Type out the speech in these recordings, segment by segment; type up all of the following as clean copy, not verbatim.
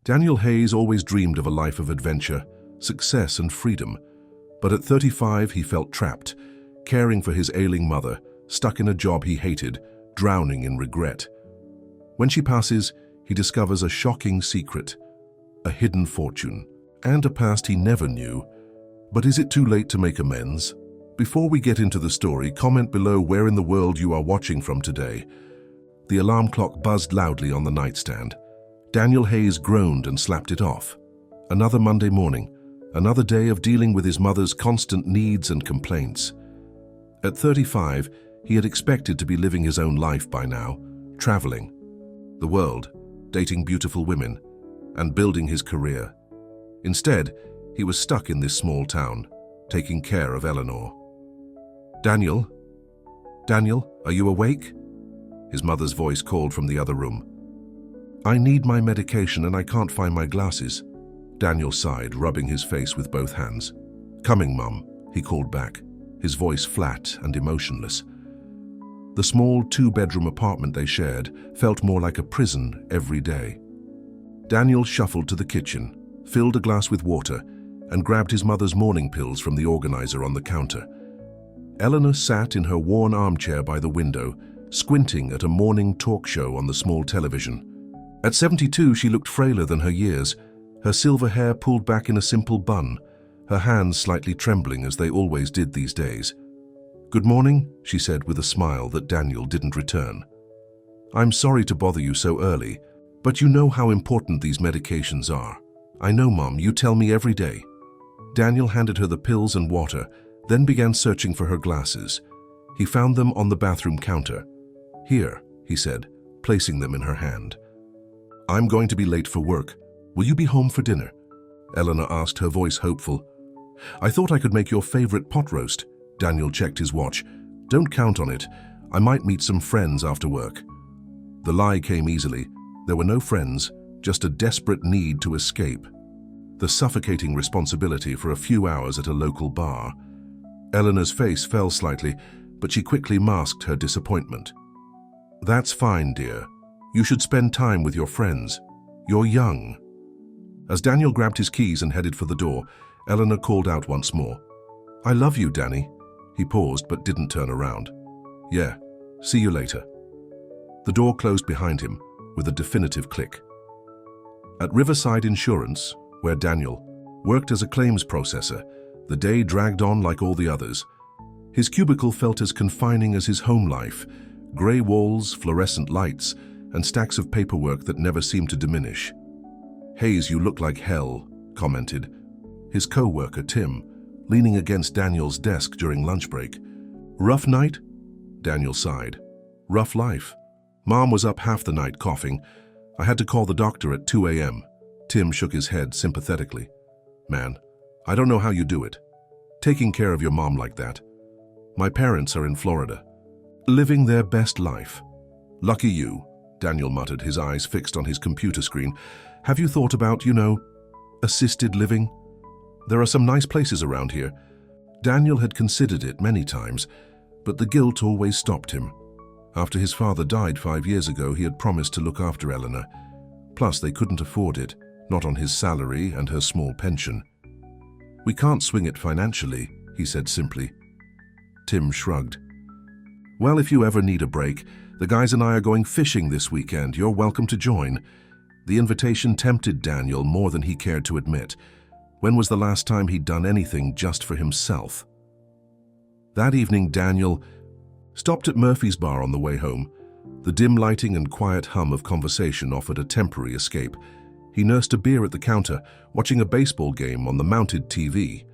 Daniel Hayes always dreamed of a life of adventure, success and freedom, but at 35 he felt trapped, caring for his ailing mother, stuck in a job he hated, drowning in regret. When she passes, he discovers a shocking secret, a hidden fortune, and a past he never knew. But is it too late to make amends? Before we get into the story, comment below where in the world you are watching from today. The alarm clock buzzed loudly on the nightstand. Daniel Hayes groaned and slapped it off. Another Monday morning, another day of dealing with his mother's constant needs and complaints. At 35, he had expected to be living his own life by now, traveling the world, dating beautiful women, and building his career. Instead, he was stuck in this small town, taking care of Eleanor. Daniel? Daniel, are you awake? His mother's voice called from the other room. I need my medication and I can't find my glasses. Daniel sighed, rubbing his face with both hands. Coming, Mum, he called back, his voice flat and emotionless. The small two-bedroom apartment they shared felt more like a prison every day. Daniel shuffled to the kitchen, filled a glass with water, and grabbed his mother's morning pills from the organizer on the counter. Eleanor sat in her worn armchair by the window, squinting at a morning talk show on the small television. At 72, she looked frailer than her years, her silver hair pulled back in a simple bun, her hands slightly trembling as they always did these days. Good morning, she said with a smile that Daniel didn't return. I'm sorry to bother you so early, but you know how important these medications are. I know, Mom, you tell me every day. Daniel handed her the pills and water, then began searching for her glasses. He found them on the bathroom counter. Here, he said, placing them in her hand. I'm going to be late for work. Will you be home for dinner? Eleanor asked, her voice hopeful. I thought I could make your favorite pot roast. Daniel checked his watch. Don't count on it. I might meet some friends after work. The lie came easily. There were no friends, just a desperate need to escape. The suffocating responsibility for a few hours at a local bar. Eleanor's face fell slightly, but she quickly masked her disappointment. That's fine, dear. You should spend time with your friends. You're young. As Daniel grabbed his keys and headed for the door, Eleanor called out once more. I love you, Danny. He paused but didn't turn around. Yeah, see you later. The door closed behind him with a definitive click. At Riverside Insurance, where Daniel worked as a claims processor, the day dragged on like all the others. His cubicle felt as confining as his home life, grey walls, fluorescent lights, and stacks of paperwork that never seemed to diminish. Hayes, you look like hell, commented his co-worker Tim, leaning against Daniel's desk during lunch break. Rough night? Daniel sighed. Rough life. Mom was up half the night coughing. I had to call the doctor at 2 a.m. Tim shook his head sympathetically. Man, I don't know how you do it. Taking care of your mom like that. My parents are in Florida, living their best life. Lucky you, Daniel muttered, his eyes fixed on his computer screen. Have you thought about, assisted living? There are some nice places around here. Daniel had considered it many times, but the guilt always stopped him. After his father died 5 years ago, he had promised to look after Eleanor. Plus, they couldn't afford it, not on his salary and her small pension. We can't swing it financially, he said simply. Tim shrugged. Well, if you ever need a break, the guys and I are going fishing this weekend. You're welcome to join. The invitation tempted Daniel more than he cared to admit. When was the last time he'd done anything just for himself? That evening, Daniel stopped at Murphy's bar on the way home. The dim lighting and quiet hum of conversation offered a temporary escape. He nursed a beer at the counter, watching a baseball game on the mounted TV.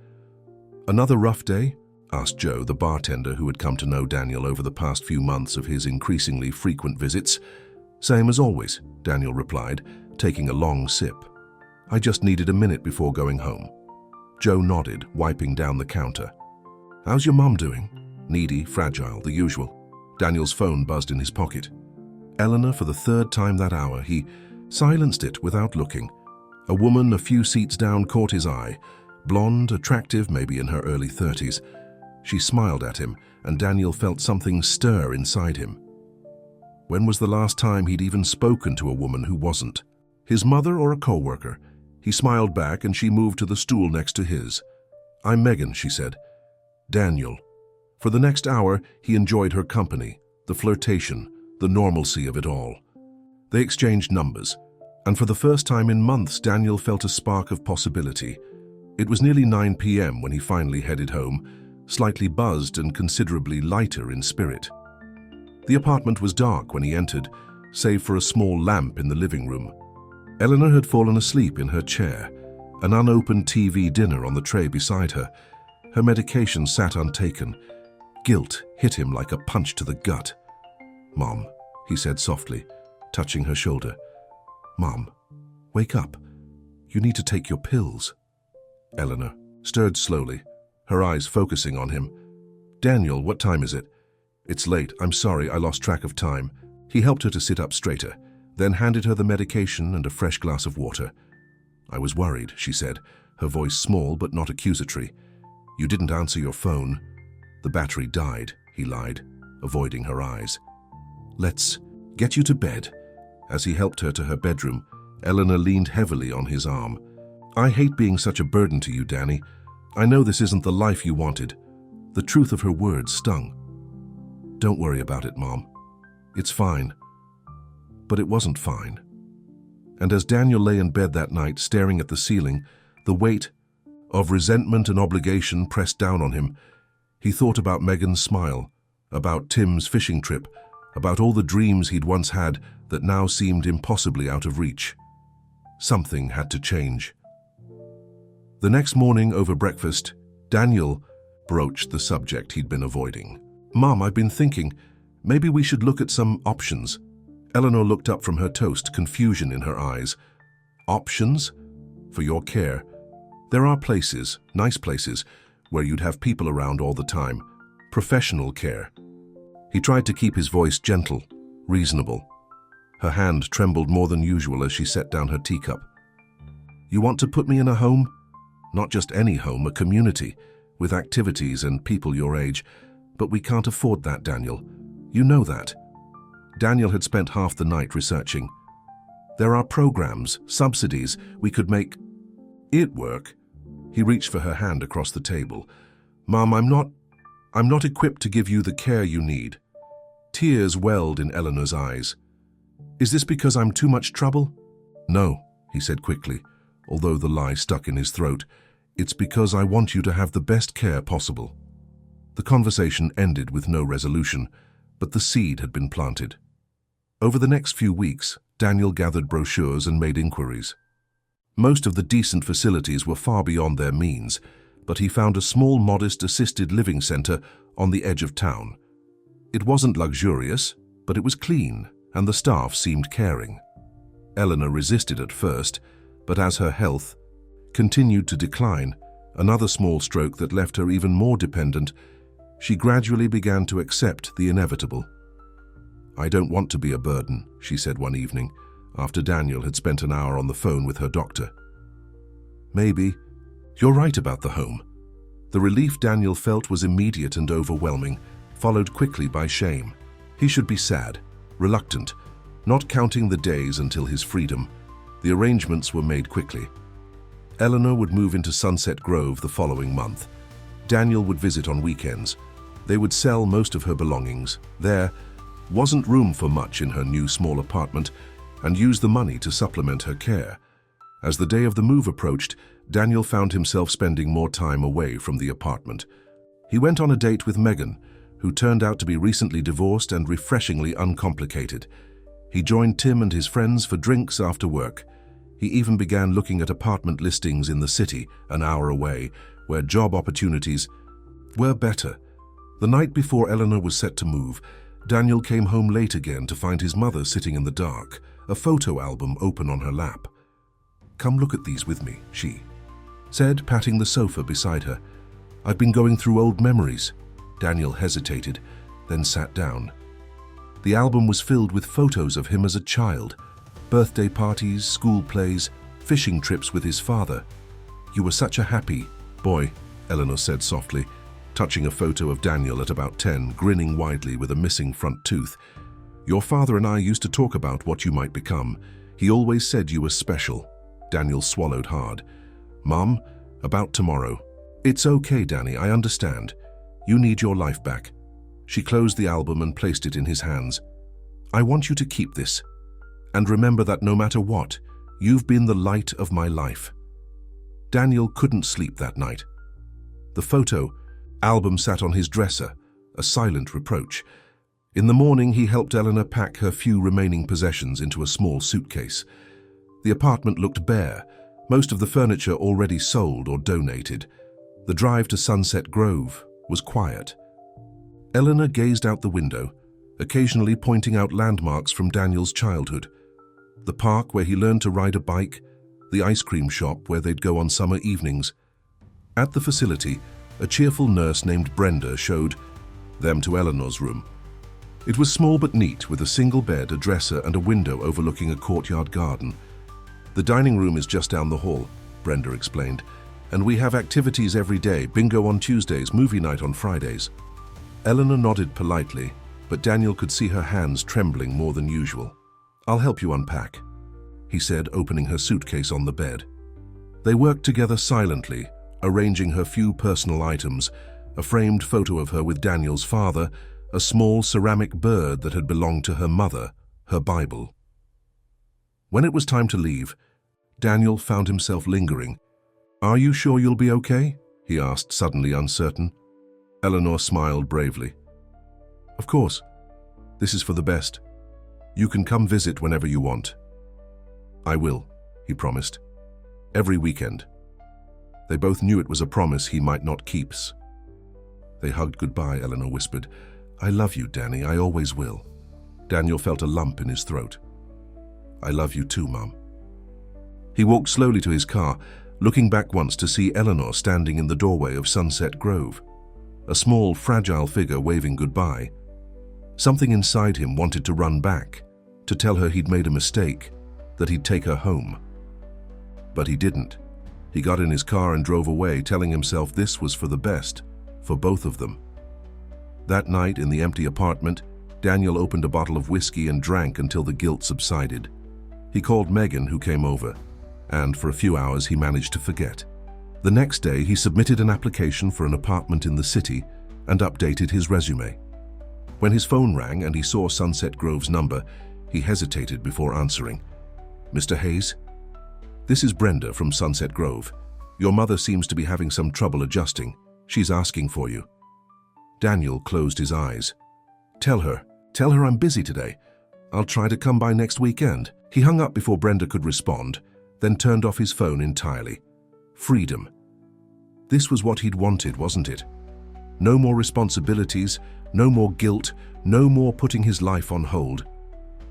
Another rough day? Asked Joe, the bartender who had come to know Daniel over the past few months of his increasingly frequent visits. Same as always, Daniel replied, taking a long sip. I just needed a minute before going home. Joe nodded, wiping down the counter. How's your mom doing? Needy, fragile, the usual. Daniel's phone buzzed in his pocket. Eleanor, for the third time that hour, he silenced it without looking. A woman a few seats down caught his eye. Blonde, attractive, maybe in her early 30s. She smiled at him, and Daniel felt something stir inside him. When was the last time he'd even spoken to a woman who wasn't? His mother or a co-worker? He smiled back and she moved to the stool next to his. I'm Megan, she said. Daniel. For the next hour, he enjoyed her company, the flirtation, the normalcy of it all. They exchanged numbers, and for the first time in months, Daniel felt a spark of possibility. It was nearly 9 p.m. when he finally headed home, slightly buzzed and considerably lighter in spirit. The apartment was dark when he entered, save for a small lamp in the living room. Eleanor had fallen asleep in her chair, an unopened TV dinner on the tray beside her. Her medication sat untaken. Guilt hit him like a punch to the gut. Mom, he said softly, touching her shoulder. Mom, wake up. You need to take your pills. Eleanor stirred slowly, her eyes focusing on him. Daniel, what time is it? It's late. I'm sorry, I lost track of time. He helped her to sit up straighter, then handed her the medication and a fresh glass of water. I was worried, she said, her voice small but not accusatory. You didn't answer your phone. The battery died, he lied, avoiding her eyes. Let's get you to bed. As he helped her to her bedroom, Eleanor leaned heavily on his arm. I hate being such a burden to you, Danny. I know this isn't the life you wanted. The truth of her words stung. Don't worry about it, Mom. It's fine. But it wasn't fine. And as Daniel lay in bed that night, staring at the ceiling, the weight of resentment and obligation pressed down on him. He thought about Megan's smile, about Tim's fishing trip, about all the dreams he'd once had that now seemed impossibly out of reach. Something had to change. The next morning over breakfast, Daniel broached the subject he'd been avoiding. Mom, I've been thinking, maybe we should look at some options. Eleanor looked up from her toast, confusion in her eyes. Options? For your care. There are places, nice places, where you'd have people around all the time. Professional care. He tried to keep his voice gentle, reasonable. Her hand trembled more than usual as she set down her teacup. You want to put me in a home? Not just any home, a community, with activities and people your age. But we can't afford that, Daniel. You know that. Daniel had spent half the night researching. There are programs, subsidies, we could make it work. He reached for her hand across the table. Mom, I'm not equipped to give you the care you need. Tears welled in Eleanor's eyes. Is this because I'm too much trouble? No, he said quickly, although the lie stuck in his throat. It's because I want you to have the best care possible. The conversation ended with no resolution, but the seed had been planted. Over the next few weeks, Daniel gathered brochures and made inquiries. Most of the decent facilities were far beyond their means, but he found a small, modest assisted living center on the edge of town. It wasn't luxurious, but it was clean, and the staff seemed caring. Eleanor resisted at first, but as her health continued to decline, another small stroke that left her even more dependent, she gradually began to accept the inevitable. I don't want to be a burden, she said one evening, after Daniel had spent an hour on the phone with her doctor. Maybe. You're right about the home. The relief Daniel felt was immediate and overwhelming, followed quickly by shame. He should be sad, reluctant, not counting the days until his freedom. The arrangements were made quickly. Eleanor would move into Sunset Grove the following month. Daniel would visit on weekends. They would sell most of her belongings. There wasn't room for much in her new small apartment, and use the money to supplement her care. As the day of the move approached, Daniel found himself spending more time away from the apartment. He went on a date with Megan, who turned out to be recently divorced and refreshingly uncomplicated. He joined Tim and his friends for drinks after work. He even began looking at apartment listings in the city, an hour away, where job opportunities were better. The night before Eleanor was set to move, Daniel came home late again to find his mother sitting in the dark, a photo album open on her lap. Come look at these with me, she said, patting the sofa beside her. I've been going through old memories. Daniel hesitated, then sat down. The album was filled with photos of him as a child, birthday parties, school plays, fishing trips with his father. You were such a happy boy, Eleanor said softly, touching a photo of Daniel at about 10, grinning widely with a missing front tooth. Your father and I used to talk about what you might become. He always said you were special. Daniel swallowed hard. Mom, about tomorrow. It's okay, Danny, I understand. You need your life back. She closed the album and placed it in his hands. I want you to keep this. And remember that no matter what, you've been the light of my life. Daniel couldn't sleep that night. The photo album sat on his dresser, a silent reproach. In the morning, he helped Eleanor pack her few remaining possessions into a small suitcase. The apartment looked bare, most of the furniture already sold or donated. The drive to Sunset Grove was quiet. Eleanor gazed out the window, occasionally pointing out landmarks from Daniel's childhood. The park where he learned to ride a bike, the ice cream shop where they'd go on summer evenings. At the facility, a cheerful nurse named Brenda showed them to Eleanor's room. It was small but neat, with a single bed, a dresser, and a window overlooking a courtyard garden. The dining room is just down the hall, Brenda explained, and we have activities every day, bingo on Tuesdays, movie night on Fridays. Eleanor nodded politely, but Daniel could see her hands trembling more than usual. I'll help you unpack, he said, opening her suitcase on the bed. They worked together silently, arranging her few personal items, a framed photo of her with Daniel's father, a small ceramic bird that had belonged to her mother, her Bible. When it was time to leave, Daniel found himself lingering. Are you sure you'll be okay? He asked, suddenly uncertain. Eleanor smiled bravely. Of course. This is for the best. You can come visit whenever you want. I will, he promised. Every weekend. They both knew it was a promise he might not keep. They hugged goodbye, Eleanor whispered. I love you, Danny, I always will. Daniel felt a lump in his throat. I love you too, Mum. He walked slowly to his car, looking back once to see Eleanor standing in the doorway of Sunset Grove, a small, fragile figure waving goodbye. Something inside him wanted to run back, to tell her he'd made a mistake, that he'd take her home. But he didn't. He got in his car and drove away, telling himself this was for the best, for both of them. That night, in the empty apartment, Daniel opened a bottle of whiskey and drank until the guilt subsided. He called Megan, who came over, and for a few hours he managed to forget. The next day, he submitted an application for an apartment in the city and updated his resume. When his phone rang and he saw Sunset Grove's number, he hesitated before answering. Mr. Hayes? This is Brenda from Sunset Grove. Your mother seems to be having some trouble adjusting. She's asking for you. Daniel closed his eyes. Tell her I'm busy today. I'll try to come by next weekend. He hung up before Brenda could respond, then turned off his phone entirely. Freedom. This was what he'd wanted, wasn't it? No more responsibilities, no more guilt, no more putting his life on hold.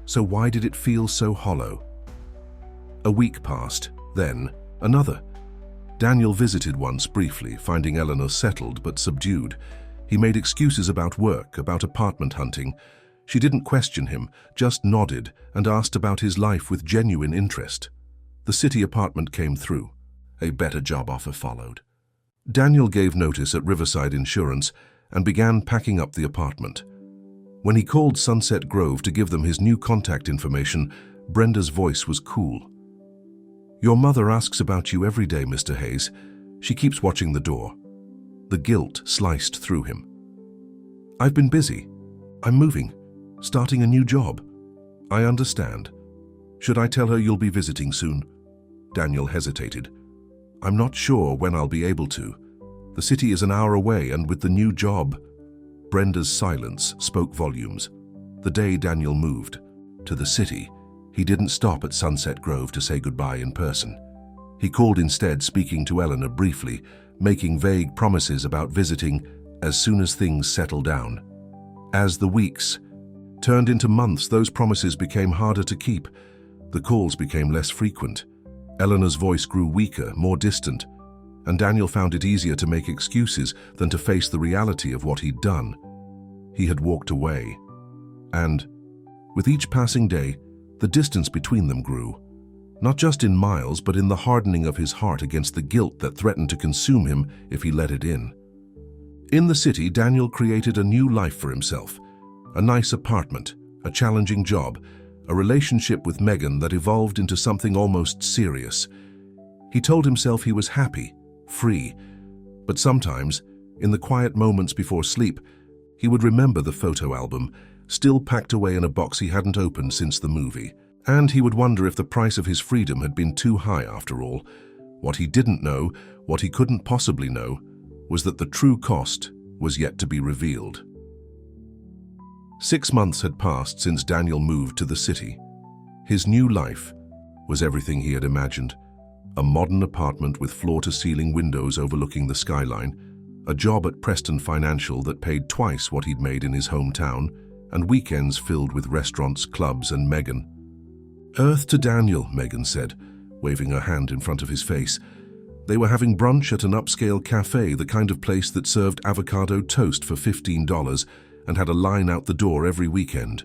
So why did it feel so hollow? A week passed, then another. Daniel visited once briefly, finding Eleanor settled but subdued. He made excuses about work, about apartment hunting. She didn't question him, just nodded and asked about his life with genuine interest. The city apartment came through. A better job offer followed. Daniel gave notice at Riverside Insurance and began packing up the apartment. When he called Sunset Grove to give them his new contact information, Brenda's voice was cool. Your mother asks about you every day, Mr. Hayes. She keeps watching the door. The guilt sliced through him. I've been busy. I'm moving, starting a new job. I understand. Should I tell her you'll be visiting soon? Daniel hesitated. I'm not sure when I'll be able to. The city is an hour away, and with the new job... Brenda's silence spoke volumes. The day Daniel moved to the city, he didn't stop at Sunset Grove to say goodbye in person. He called instead, speaking to Eleanor briefly, making vague promises about visiting as soon as things settled down. As the weeks turned into months, those promises became harder to keep. The calls became less frequent. Eleanor's voice grew weaker, more distant, and Daniel found it easier to make excuses than to face the reality of what he'd done. He had walked away, and, with each passing day, the distance between them grew, not just in miles, but in the hardening of his heart against the guilt that threatened to consume him if he let it in. In the city, Daniel created a new life for himself, a nice apartment, a challenging job, a relationship with Megan that evolved into something almost serious. He told himself he was happy, free, but sometimes, in the quiet moments before sleep, he would remember the photo album, still packed away in a box he hadn't opened since the movie. And he would wonder if the price of his freedom had been too high after all. What he didn't know, what he couldn't possibly know, was that the true cost was yet to be revealed. 6 months had passed since Daniel moved to the city. His new life was everything he had imagined. A modern apartment with floor-to-ceiling windows overlooking the skyline, a job at Preston Financial that paid twice what he'd made in his hometown, and weekends filled with restaurants, clubs, and Megan. "Earth to Daniel," Megan said, waving her hand in front of his face. They were having brunch at an upscale cafe, the kind of place that served avocado toast for $15 and had a line out the door every weekend.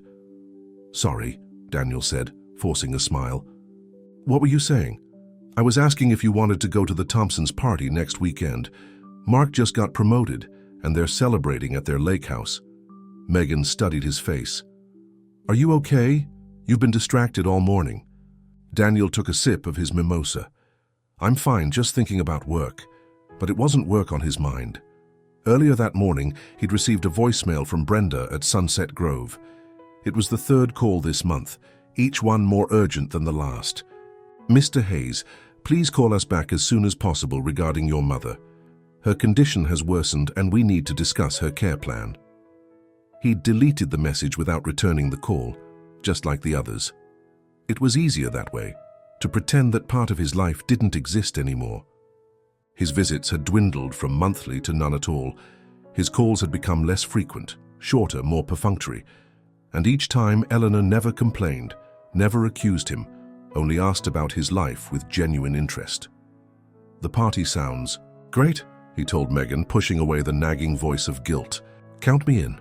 "Sorry," Daniel said, forcing a smile. "What were you saying?" "I was asking if you wanted to go to the Thompsons' party next weekend. Mark just got promoted, and they're celebrating at their lake house." Megan studied his face. "Are you okay? You've been distracted all morning." Daniel took a sip of his mimosa. "I'm fine, just thinking about work." But it wasn't work on his mind. Earlier that morning, he'd received a voicemail from Brenda at Sunset Grove. It was the third call this month, each one more urgent than the last. "Mr. Hayes, please call us back as soon as possible regarding your mother. Her condition has worsened and we need to discuss her care plan." He'd deleted the message without returning the call, just like the others. It was easier that way, to pretend that part of his life didn't exist anymore. His visits had dwindled from monthly to none at all. His calls had become less frequent, shorter, more perfunctory. And each time Eleanor never complained, never accused him, only asked about his life with genuine interest. "The party sounds great," he told Megan, pushing away the nagging voice of guilt. "Count me in."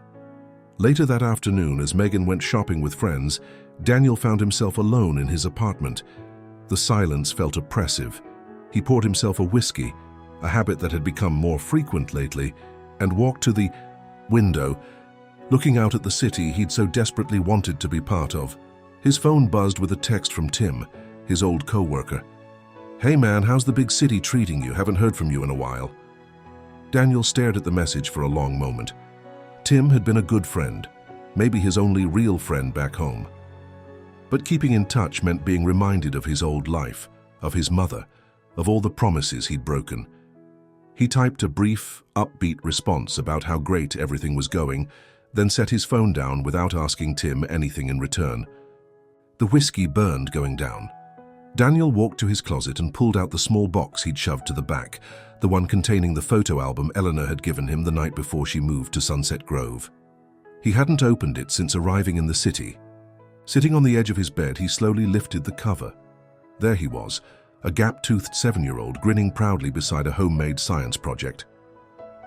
Later that afternoon, as Megan went shopping with friends, Daniel found himself alone in his apartment. The silence felt oppressive. He poured himself a whiskey, a habit that had become more frequent lately, and walked to the window, looking out at the city he'd so desperately wanted to be part of. His phone buzzed with a text from Tim, his old co-worker. "Hey man, how's the big city treating you? Haven't heard from you in a while." Daniel stared at the message for a long moment. Tim had been a good friend, maybe his only real friend back home. But keeping in touch meant being reminded of his old life, of his mother, of all the promises he'd broken. He typed a brief, upbeat response about how great everything was going, then set his phone down without asking Tim anything in return. The whiskey burned going down. Daniel walked to his closet and pulled out the small box he'd shoved to the back, the one containing the photo album Eleanor had given him the night before she moved to Sunset Grove. He hadn't opened it since arriving in the city. Sitting on the edge of his bed, he slowly lifted the cover. There he was, a gap-toothed 7-year-old grinning proudly beside a homemade science project.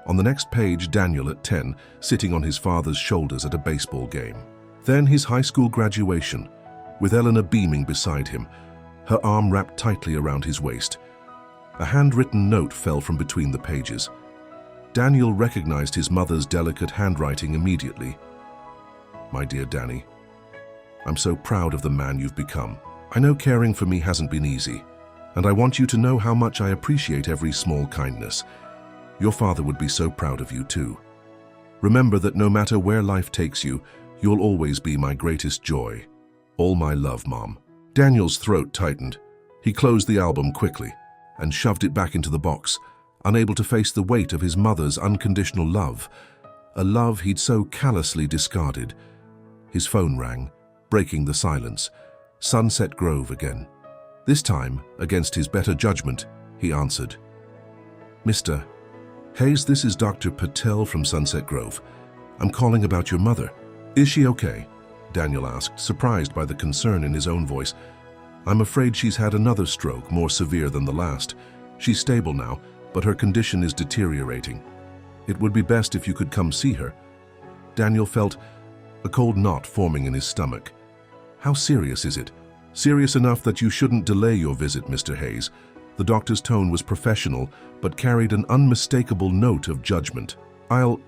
On the next page, Daniel at 10, sitting on his father's shoulders at a baseball game. Then his high school graduation, with Eleanor beaming beside him, her arm wrapped tightly around his waist. A handwritten note fell from between the pages. Daniel recognized his mother's delicate handwriting immediately. "My dear Danny, I'm so proud of the man you've become. I know caring for me hasn't been easy, and I want you to know how much I appreciate every small kindness. Your father would be so proud of you too. Remember that no matter where life takes you, you'll always be my greatest joy. All my love, Mom." Daniel's throat tightened. He closed the album quickly and shoved it back into the box, unable to face the weight of his mother's unconditional love, a love he'd so callously discarded. His phone rang, breaking the silence. Sunset Grove again. This time, against his better judgment, he answered. "Mr. Hayes, this is Dr. Patel from Sunset Grove. I'm calling about your mother. Is she okay?" Daniel asked, surprised by the concern in his own voice. "I'm afraid she's had another stroke, more severe than the last. She's stable now, but her condition is deteriorating. It would be best if you could come see her." Daniel felt a cold knot forming in his stomach. "How serious is it?" "Serious enough that you shouldn't delay your visit, Mr. Hayes." The doctor's tone was professional, but carried an unmistakable note of judgment. I'll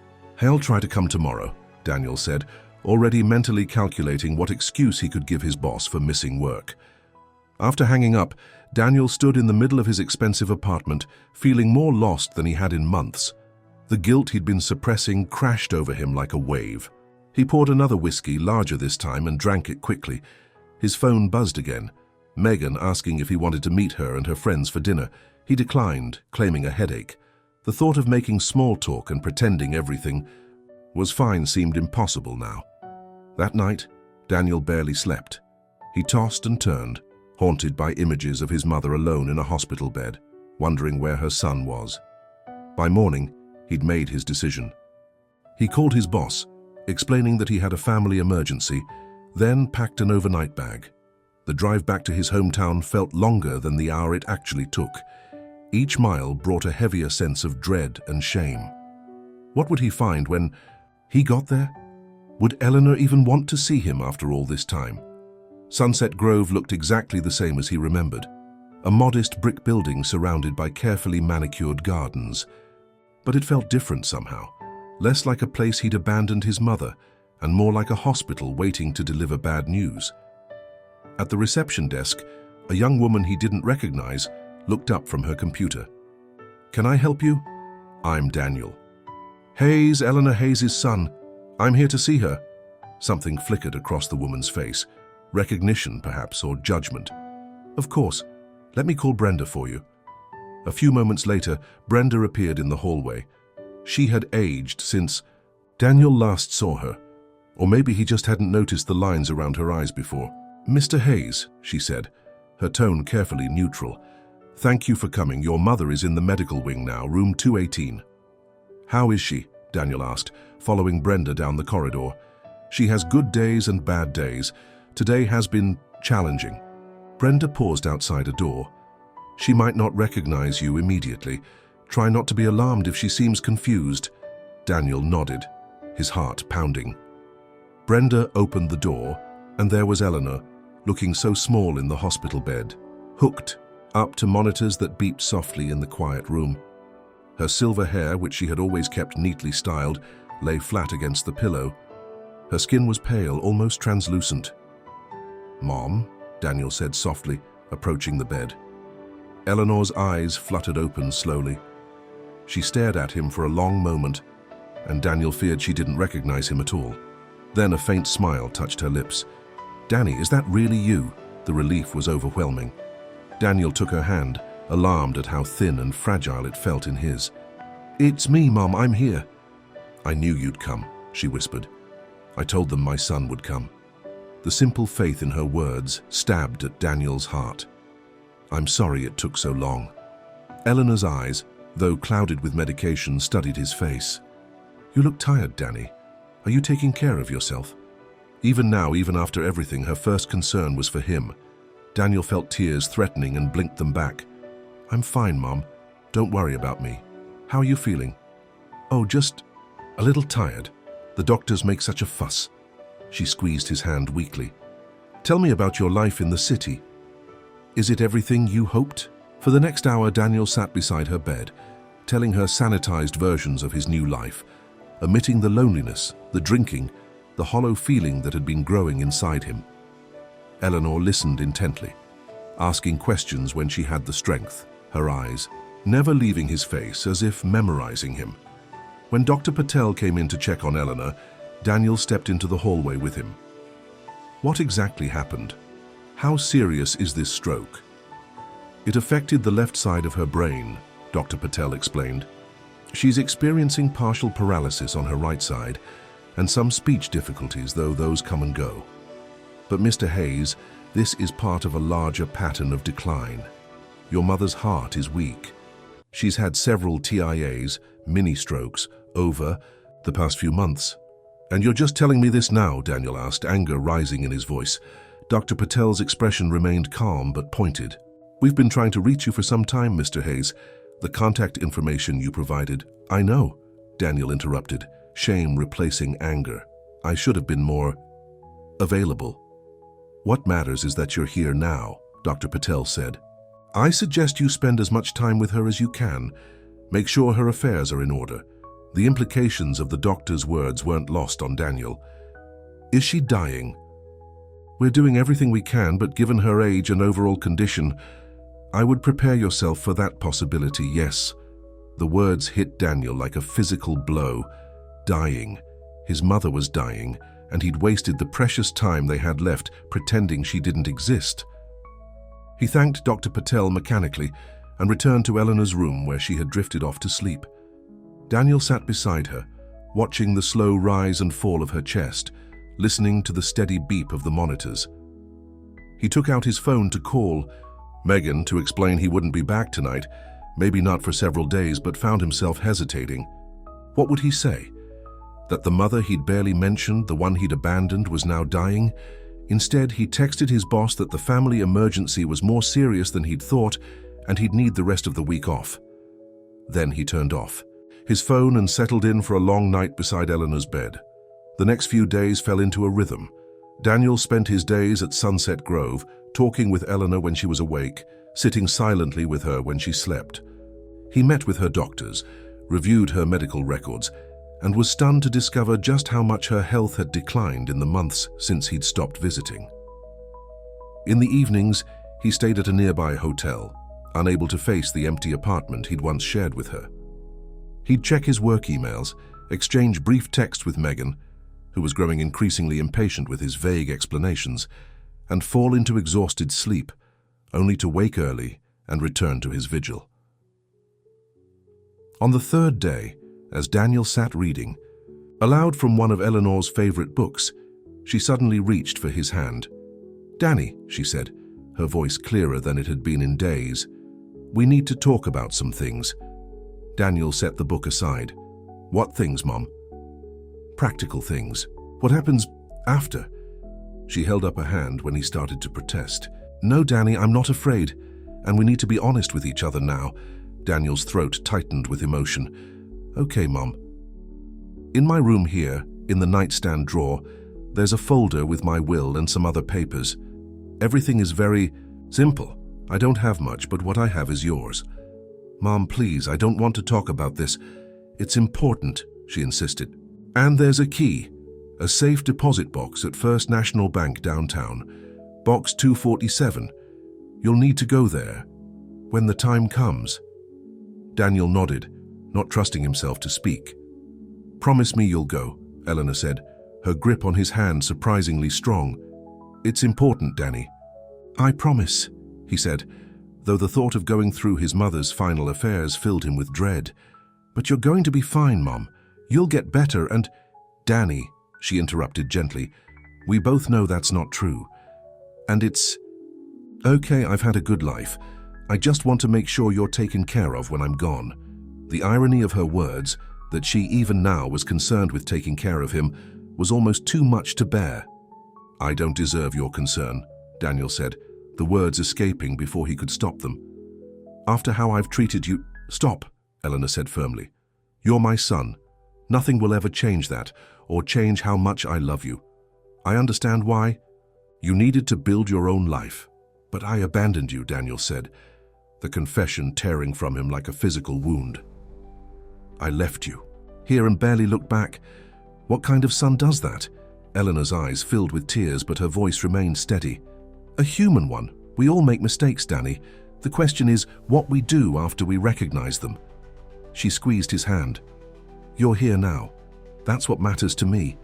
try to come tomorrow," Daniel said, already mentally calculating what excuse he could give his boss for missing work. After hanging up, Daniel stood in the middle of his expensive apartment, feeling more lost than he had in months. The guilt he'd been suppressing crashed over him like a wave. He poured another whiskey, larger this time, and drank it quickly. His phone buzzed again. Megan asking if he wanted to meet her and her friends for dinner. He declined, claiming a headache. The thought of making small talk and pretending everything was fine seemed impossible now. That night, Daniel barely slept. He tossed and turned, haunted by images of his mother alone in a hospital bed, wondering where her son was. By morning, he'd made his decision. He called his boss, explaining that he had a family emergency, then packed an overnight bag. The drive back to his hometown felt longer than the hour it actually took. Each mile brought a heavier sense of dread and shame. What would he find when he got there? Would Eleanor even want to see him after all this time? Sunset Grove looked exactly the same as he remembered. A modest brick building surrounded by carefully manicured gardens. But it felt different somehow, less like a place he'd abandoned his mother, and more like a hospital waiting to deliver bad news. At the reception desk, a young woman he didn't recognize looked up from her computer. "Can I help you?" "I'm Daniel." "Hayes, Eleanor Hayes' son. I'm here to see her." Something flickered across the woman's face. Recognition, perhaps, or judgment. "Of course. Let me call Brenda for you." A few moments later, Brenda appeared in the hallway. She had aged since Daniel last saw her. Or maybe he just hadn't noticed the lines around her eyes before. "Mr. Hayes," she said, her tone carefully neutral. "Thank you for coming. Your mother is in the medical wing now, room 218. "How is she?" Daniel asked, following Brenda down the corridor. "She has good days and bad days. Today has been challenging." Brenda paused outside a door. "She might not recognize you immediately. Try not to be alarmed if she seems confused." Daniel nodded, his heart pounding. Brenda opened the door, and there was Eleanor, looking so small in the hospital bed, hooked up to monitors that beeped softly in the quiet room. Her silver hair, which she had always kept neatly styled, lay flat against the pillow. Her skin was pale, almost translucent. "Mom," Daniel said softly, approaching the bed. Eleanor's eyes fluttered open slowly. She stared at him for a long moment, and Daniel feared she didn't recognize him at all. Then a faint smile touched her lips. "Danny, is that really you?" The relief was overwhelming. Daniel took her hand, alarmed at how thin and fragile it felt in his. "It's me, Mom, I'm here." "I knew you'd come," she whispered. "I told them my son would come." The simple faith in her words stabbed at Daniel's heart. "I'm sorry it took so long." Eleanor's eyes, though clouded with medication, studied his face. "You look tired, Danny. Are you taking care of yourself?" Even now, even after everything, her first concern was for him. Daniel felt tears threatening and blinked them back. "I'm fine, Mom. Don't worry about me. How are you feeling?" "Oh, just a little tired. The doctors make such a fuss." She squeezed his hand weakly. "Tell me about your life in the city. Is it everything you hoped?" For the next hour, Daniel sat beside her bed, telling her sanitized versions of his new life, omitting the loneliness, the drinking, the hollow feeling that had been growing inside him. Eleanor listened intently, asking questions when she had the strength, her eyes never leaving his face, as if memorizing him. When Dr. Patel came in to check on Eleanor, Daniel stepped into the hallway with him. "What exactly happened? How serious is this stroke?" "It affected the left side of her brain," Dr. Patel explained. "She's experiencing partial paralysis on her right side and some speech difficulties, though those come and go. But Mr. Hayes, this is part of a larger pattern of decline. Your mother's heart is weak. She's had several TIAs, mini-strokes, over the past few months." "And you're just telling me this now?" Daniel asked, anger rising in his voice. Dr. Patel's expression remained calm but pointed. "We've been trying to reach you for some time, Mr. Hayes. The contact information you provided—" "I know," Daniel interrupted, shame replacing anger. "I should have been more available." "What matters is that you're here now," Dr. Patel said. "I suggest you spend as much time with her as you can. Make sure her affairs are in order." The implications of the doctor's words weren't lost on Daniel. Is she dying? We're doing everything we can, but given her age and overall condition, I would prepare yourself for that possibility, yes. The words hit Daniel like a physical blow. Dying. His mother was dying, and he'd wasted the precious time they had left pretending she didn't exist. He thanked Dr. Patel mechanically and returned to Eleanor's room where she had drifted off to sleep. Daniel sat beside her, watching the slow rise and fall of her chest, listening to the steady beep of the monitors. He took out his phone to call Megan to explain he wouldn't be back tonight, maybe not for several days, but found himself hesitating. What would he say? That the mother he'd barely mentioned, the one he'd abandoned, was now dying? Instead, he texted his boss that the family emergency was more serious than he'd thought, and he'd need the rest of the week off. Then he turned off his phone and settled in for a long night beside Eleanor's bed. The next few days fell into a rhythm. Daniel spent his days at Sunset Grove, talking with Eleanor when she was awake, sitting silently with her when she slept. He met with her doctors, reviewed her medical records, and was stunned to discover just how much her health had declined in the months since he'd stopped visiting. In the evenings, he stayed at a nearby hotel, unable to face the empty apartment he'd once shared with her. He'd check his work emails, exchange brief texts with Megan, who was growing increasingly impatient with his vague explanations, and fall into exhausted sleep, only to wake early and return to his vigil. On the third day, as Daniel sat reading, aloud from one of Eleanor's favorite books, she suddenly reached for his hand. "Danny," she said, her voice clearer than it had been in days, "we need to talk about some things." Daniel set the book aside. "What things, Mom?" "Practical things. What happens after?" She held up a hand when he started to protest. "No, Danny, I'm not afraid, and we need to be honest with each other now." Daniel's throat tightened with emotion. "Okay, Mom. In my room here, in the nightstand drawer, there's a folder with my will and some other papers. Everything is very simple. I don't have much, but what I have is yours." "Mom, please, I don't want to talk about this. It's important," she insisted. "And there's a key, a safe deposit box at First National Bank downtown, box 247. You'll need to go there when the time comes." Daniel nodded, not trusting himself to speak. "Promise me you'll go," Eleanor said, her grip on his hand surprisingly strong. "It's important, Danny." "I promise," he said, though the thought of going through his mother's final affairs filled him with dread. "But you're going to be fine, Mom. You'll get better and—" "Danny," she interrupted gently, "we both know that's not true. And it's okay, I've had a good life. I just want to make sure you're taken care of when I'm gone." The irony of her words, that she even now was concerned with taking care of him, was almost too much to bear. "I don't deserve your concern," Daniel said, the words escaping before he could stop them. "After how I've treated you—" "Stop," Eleanor said firmly. "You're my son. Nothing will ever change that, or change how much I love you. I understand why. You needed to build your own life. But I abandoned you," Daniel said, the confession tearing from him like a physical wound. "I left you here and barely looked back. What kind of son does that?" Eleanor's eyes filled with tears, but her voice remained steady. "A human one. We all make mistakes, Danny. The question is what we do after we recognize them." She squeezed his hand. "You're here now. That's what matters to me."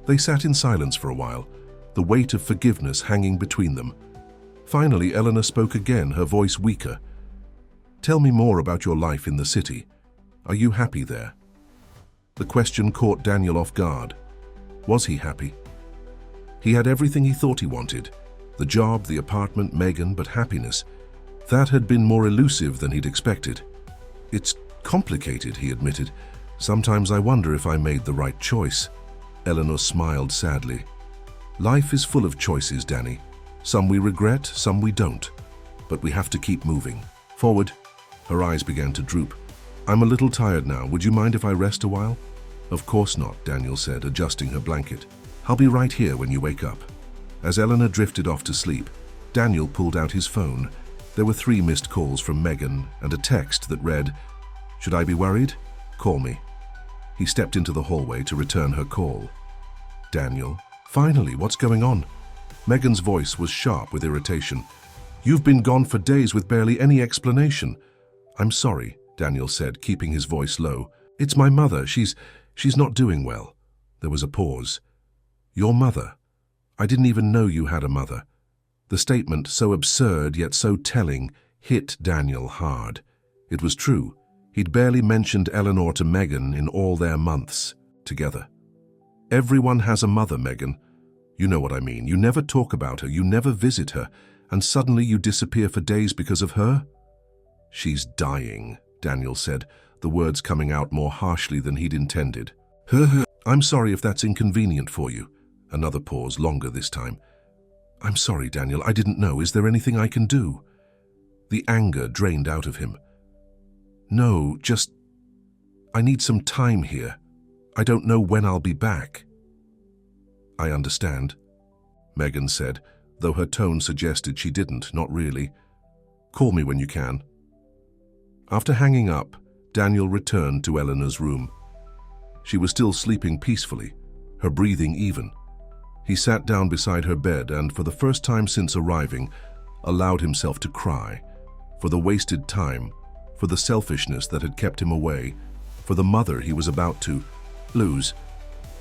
They sat in silence for a while, the weight of forgiveness hanging between them. Finally, Eleanor spoke again, her voice weaker. "Tell me more about your life in the city. Are you happy there?" The question caught Daniel off guard. Was he happy? He had everything he thought he wanted. The job, the apartment, Megan, but happiness. That had been more elusive than he'd expected. "It's complicated," he admitted. "Sometimes I wonder if I made the right choice." Eleanor smiled sadly. "Life is full of choices, Danny. Some we regret, some we don't. But we have to keep moving forward." Her eyes began to droop. "I'm a little tired now. Would you mind if I rest a while?" "Of course not," Daniel said, adjusting her blanket. "I'll be right here when you wake up." As Eleanor drifted off to sleep, Daniel pulled out his phone. There were 3 missed calls from Megan and a text that read, "Should I be worried? Call me." He stepped into the hallway to return her call. "Daniel," Finally, what's going on? Megan's voice was sharp with irritation. You've been gone for days with barely any explanation. I'm sorry, Daniel said, keeping his voice low. It's my mother. She's not doing well. There was a pause. Your mother? I didn't even know you had a mother. The statement, so absurd yet so telling, hit Daniel hard. It was true. He'd barely mentioned Eleanor to Megan in all their months together. Everyone has a mother, Megan. You know what I mean. You never talk about her, you never visit her, and suddenly you disappear for days because of her? She's dying, Daniel said, the words coming out more harshly than he'd intended. I'm sorry if that's inconvenient for you. Another pause, longer this time. I'm sorry, Daniel, I didn't know. Is there anything I can do? The anger drained out of him. No, just... I need some time here. I don't know when I'll be back. I understand, Megan said, though her tone suggested she didn't, not really. Call me when you can. After hanging up, Daniel returned to Eleanor's room. She was still sleeping peacefully, her breathing even. He sat down beside her bed and, for the first time since arriving, allowed himself to cry, for the wasted time, for the selfishness that had kept him away, for the mother he was about to lose.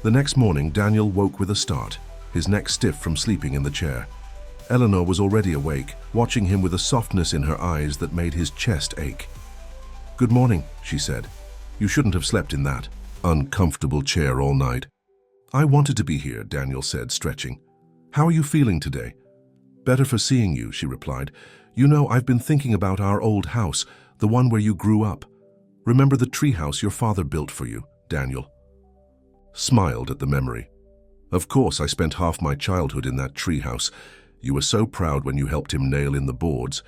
The next morning, Daniel woke with a start, his neck stiff from sleeping in the chair. Eleanor was already awake, watching him with a softness in her eyes that made his chest ache. Good morning, she said. You shouldn't have slept in that uncomfortable chair all night. I wanted to be here, Daniel said, stretching. How are you feeling today? Better for seeing you, she replied. You know, I've been thinking about our old house, the one where you grew up. Remember the treehouse your father built for you, Daniel smiled at the memory. Of course, I spent half my childhood in that treehouse. You were so proud when you helped him nail in the boards.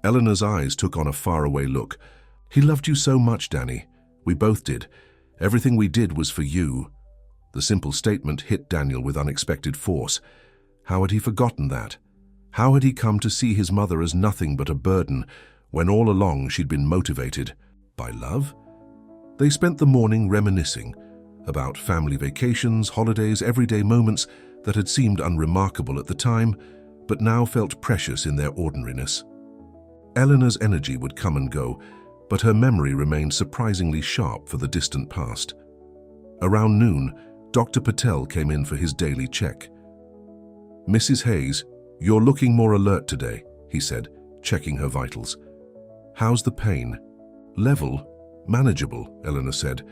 Eleanor's eyes took on a faraway look. He loved you so much, Danny. We both did. Everything we did was for you. The simple statement hit Daniel with unexpected force. How had he forgotten that? How had he come to see his mother as nothing but a burden, when all along she'd been motivated by love? They spent the morning reminiscing about family vacations, holidays, everyday moments that had seemed unremarkable at the time, but now felt precious in their ordinariness. Eleanor's energy would come and go, but her memory remained surprisingly sharp for the distant past. Around noon, Dr. Patel came in for his daily check. Mrs. Hayes, you're looking more alert today, he said, checking her vitals. How's the pain? Level, manageable, Eleanor said,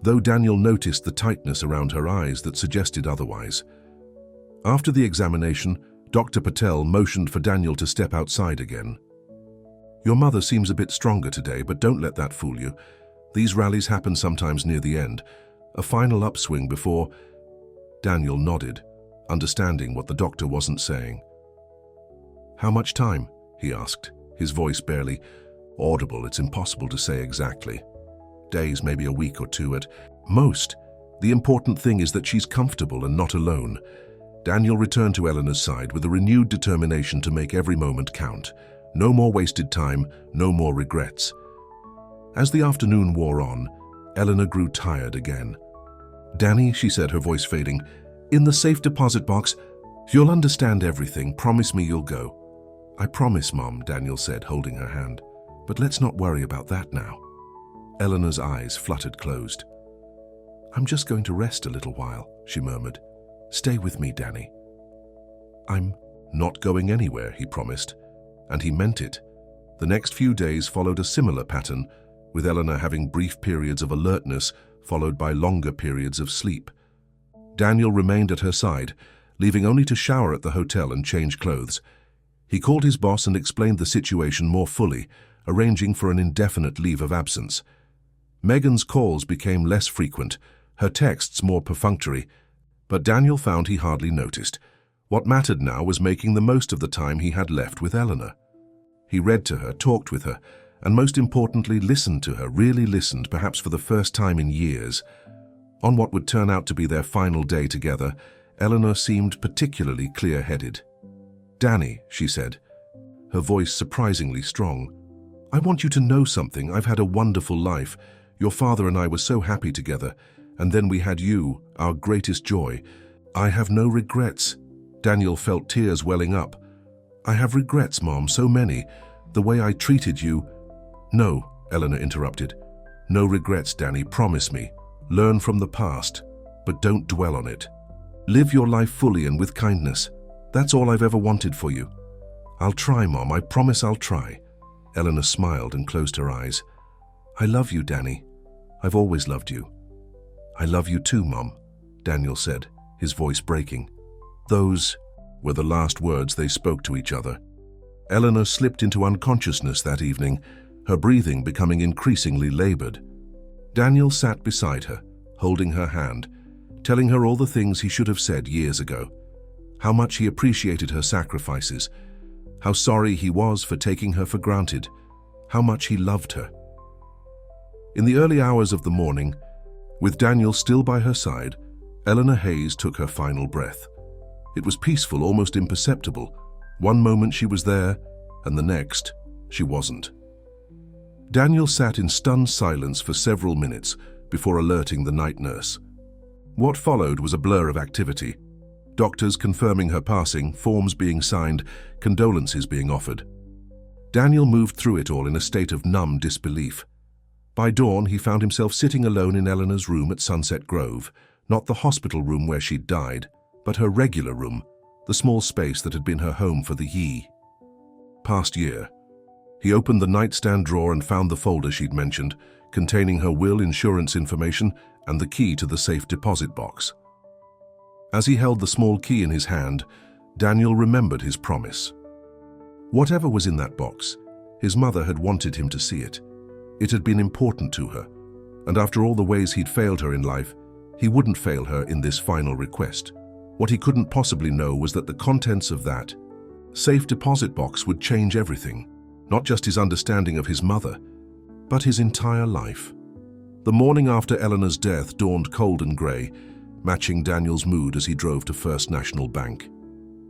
though Daniel noticed the tightness around her eyes that suggested otherwise. After the examination, Dr. Patel motioned for Daniel to step outside again. Your mother seems a bit stronger today, but don't let that fool you. These rallies happen sometimes near the end. A final upswing before... Daniel nodded, understanding what the doctor wasn't saying. How much time? He asked, his voice barely audible. It's impossible to say exactly. Days, maybe a week or two at most. The important thing is that she's comfortable and not alone. Daniel returned to Eleanor's side with a renewed determination to make every moment count. No more wasted time, no more regrets. As the afternoon wore on, Eleanor grew tired again. Danny, she said, her voice fading, in the safe deposit box, you'll understand everything. Promise me you'll go. I promise, Mom, Daniel said, holding her hand. But let's not worry about that now. Eleanor's eyes fluttered closed. I'm just going to rest a little while, she murmured. Stay with me, Danny. I'm not going anywhere, he promised, and he meant it. The next few days followed a similar pattern, with Eleanor having brief periods of alertness followed by longer periods of sleep. Daniel remained at her side, leaving only to shower at the hotel and change clothes. He called his boss and explained the situation more fully, arranging for an indefinite leave of absence. Megan's calls became less frequent, her texts more perfunctory, but Daniel found he hardly noticed. What mattered now was making the most of the time he had left with Eleanor. He read to her, talked with her, and most importantly, listened to her, really listened, perhaps for the first time in years. On what would turn out to be their final day together, Eleanor seemed particularly clear-headed. Danny, she said, her voice surprisingly strong, I want you to know something. I've had a wonderful life. Your father and I were so happy together, and then we had you, our greatest joy. I have no regrets. Daniel felt tears welling up. I have regrets, Mom, so many. The way I treated you. No, Eleanor interrupted. No regrets, Danny, promise me. Learn from the past, but don't dwell on it. Live your life fully and with kindness. That's all I've ever wanted for you. I'll try, Mom, I promise I'll try. Eleanor smiled and closed her eyes. I love you, Danny. I've always loved you. I love you too, Mom, Daniel said, his voice breaking. Those were the last words they spoke to each other. Eleanor slipped into unconsciousness that evening, her breathing becoming increasingly labored. Daniel sat beside her, holding her hand, telling her all the things he should have said years ago. How much he appreciated her sacrifices, how sorry he was for taking her for granted, how much he loved her. In the early hours of the morning, with Daniel still by her side, Eleanor Hayes took her final breath. It was peaceful, almost imperceptible. One moment she was there, and the next, she wasn't. Daniel sat in stunned silence for several minutes before alerting the night nurse. What followed was a blur of activity. Doctors confirming her passing, forms being signed, condolences being offered. Daniel moved through it all in a state of numb disbelief. By dawn, he found himself sitting alone in Eleanor's room at Sunset Grove, not the hospital room where she'd died, but her regular room, the small space that had been her home for the past year. He opened the nightstand drawer and found the folder she'd mentioned, containing her will, insurance information, and the key to the safe deposit box. As he held the small key in his hand, Daniel remembered his promise. Whatever was in that box, his mother had wanted him to see it. It had been important to her, and after all the ways he'd failed her in life, he wouldn't fail her in this final request. What he couldn't possibly know was that the contents of that safe deposit box would change everything, not just his understanding of his mother, but his entire life. The morning after Eleanor's death dawned cold and grey, matching Daniel's mood as he drove to First National Bank.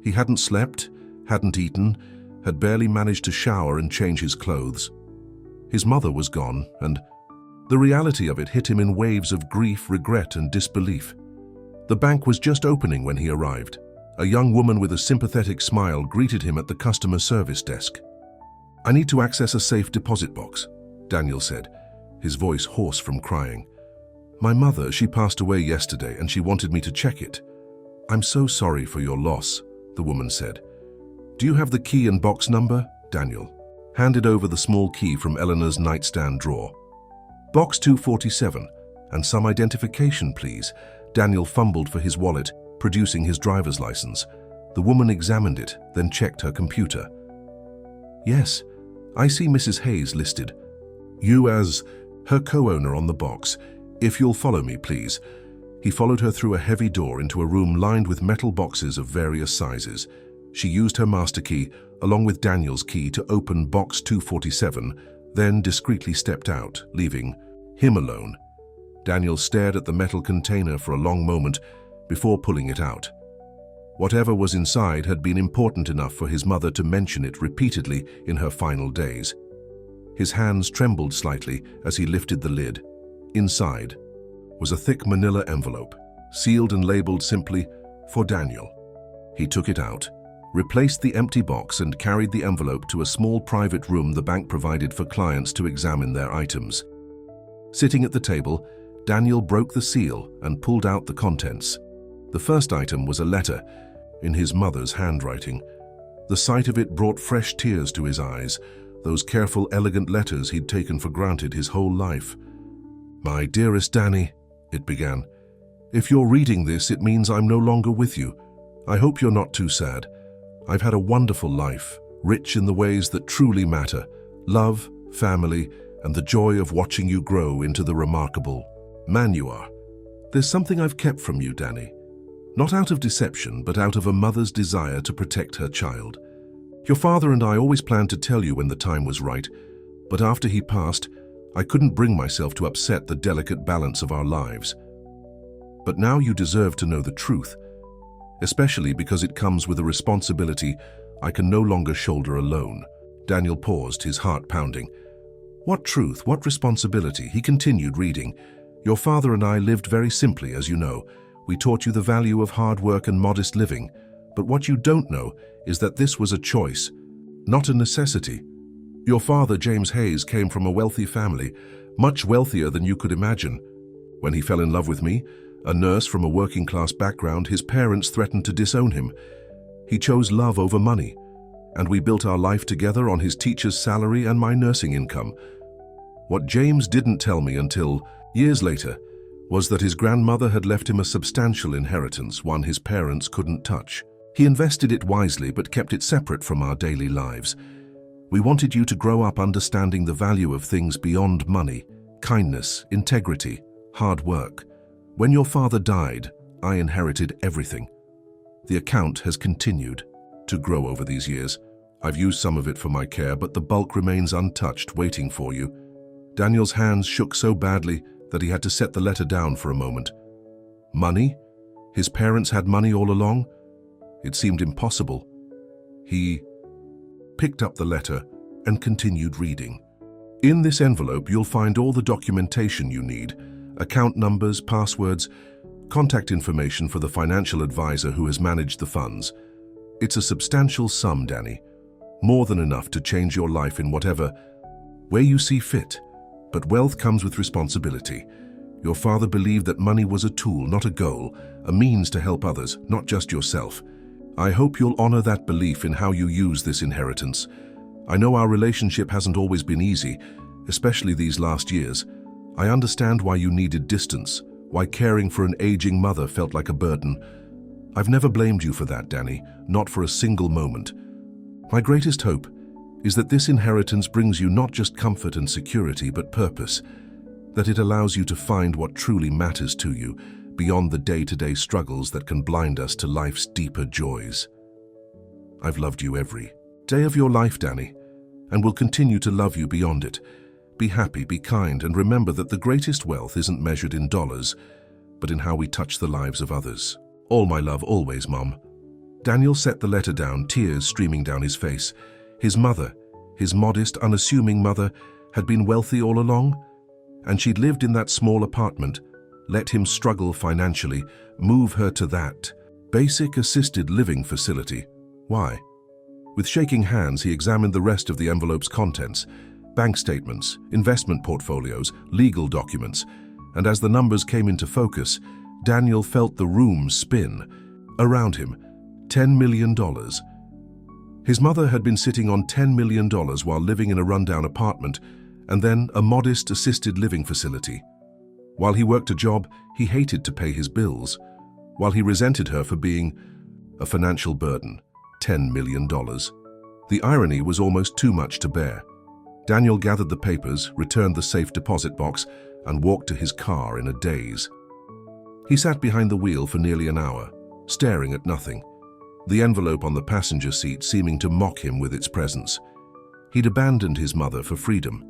He hadn't slept, hadn't eaten, had barely managed to shower and change his clothes. His mother was gone, and the reality of it hit him in waves of grief, regret, and disbelief. The bank was just opening when he arrived. A young woman with a sympathetic smile greeted him at the customer service desk. I need to access a safe deposit box, Daniel said, his voice hoarse from crying. My mother, she passed away yesterday and she wanted me to check it. I'm so sorry for your loss, the woman said. Do you have the key and box number? Daniel handed over the small key from Eleanor's nightstand drawer. Box 247, and some identification, please. Daniel fumbled for his wallet, producing his driver's license. The woman examined it, then checked her computer. Yes, I see Mrs. Hayes listed. You as her co-owner on the box. If you'll follow me, please. He followed her through a heavy door into a room lined with metal boxes of various sizes. She used her master key, along with Daniel's key, to open box 247, then discreetly stepped out, leaving him alone. Daniel stared at the metal container for a long moment before pulling it out. Whatever was inside had been important enough for his mother to mention it repeatedly in her final days. His hands trembled slightly as he lifted the lid. Inside was a thick manila envelope, sealed and labeled simply, "For Daniel." He took it out, replaced the empty box, and carried the envelope to a small private room the bank provided for clients to examine their items. Sitting at the table, Daniel broke the seal and pulled out the contents. The first item was a letter, in his mother's handwriting. The sight of it brought fresh tears to his eyes, those careful, elegant letters he'd taken for granted his whole life. My dearest Danny, it began. If you're reading this, it means I'm no longer with you. I hope you're not too sad. I've had a wonderful life, rich in the ways that truly matter: love, family, and the joy of watching you grow into the remarkable man you are. There's something I've kept from you, Danny. Not out of deception, but out of a mother's desire to protect her child. Your father and I always planned to tell you when the time was right, but after he passed, I couldn't bring myself to upset the delicate balance of our lives. But now you deserve to know the truth, especially because it comes with a responsibility I can no longer shoulder alone. Daniel paused, his heart pounding. What truth, what responsibility? He continued reading. Your father and I lived very simply, as you know. We taught you the value of hard work and modest living, but what you don't know is that this was a choice, not a necessity. Your father, James Hayes, came from a wealthy family, much wealthier than you could imagine. When he fell in love with me, a nurse from a working-class background, his parents threatened to disown him. He chose love over money, and we built our life together on his teacher's salary and my nursing income. What James didn't tell me until years later was that his grandmother had left him a substantial inheritance, one his parents couldn't touch. He invested it wisely but kept it separate from our daily lives. We wanted you to grow up understanding the value of things beyond money: kindness, integrity, hard work. When your father died, I inherited everything. The account has continued to grow over these years. I've used some of it for my care, but the bulk remains untouched, waiting for you. Daniel's hands shook so badly that he had to set the letter down for a moment. Money? His parents had money all along? It seemed impossible. He picked up the letter and continued reading. In this envelope, you'll find all the documentation you need: account numbers, passwords, contact information for the financial advisor who has managed the funds. It's a substantial sum, Danny. More than enough to change your life in whatever way you see fit. But wealth comes with responsibility. Your father believed that money was a tool, not a goal, a means to help others, not just yourself. I hope you'll honor that belief in how you use this inheritance. I know our relationship hasn't always been easy, especially these last years. I understand why you needed distance, why caring for an aging mother felt like a burden. I've never blamed you for that, Danny, not for a single moment. My greatest hope is that this inheritance brings you not just comfort and security, but purpose, that it allows you to find what truly matters to you, beyond the day-to-day struggles that can blind us to life's deeper joys. I've loved you every day of your life, Danny, and will continue to love you beyond it. Be happy, be kind, and remember that the greatest wealth isn't measured in dollars, but in how we touch the lives of others. All my love, always, Mom. Daniel set the letter down, tears streaming down his face. His mother, his modest, unassuming mother, had been wealthy all along, and she'd lived in that small apartment, let him struggle financially, move her to that basic assisted living facility. Why? With shaking hands, he examined the rest of the envelope's contents: bank statements, investment portfolios, legal documents, and as the numbers came into focus, Daniel felt the room spin. Around him, $10 million. His mother had been sitting on $10 million while living in a rundown apartment, and then a modest assisted living facility. While he worked a job, he hated to pay his bills. While he resented her for being a financial burden, $10 million. The irony was almost too much to bear. Daniel gathered the papers, returned the safe deposit box, and walked to his car in a daze. He sat behind the wheel for nearly an hour, staring at nothing, the envelope on the passenger seat seeming to mock him with its presence. He'd abandoned his mother for freedom,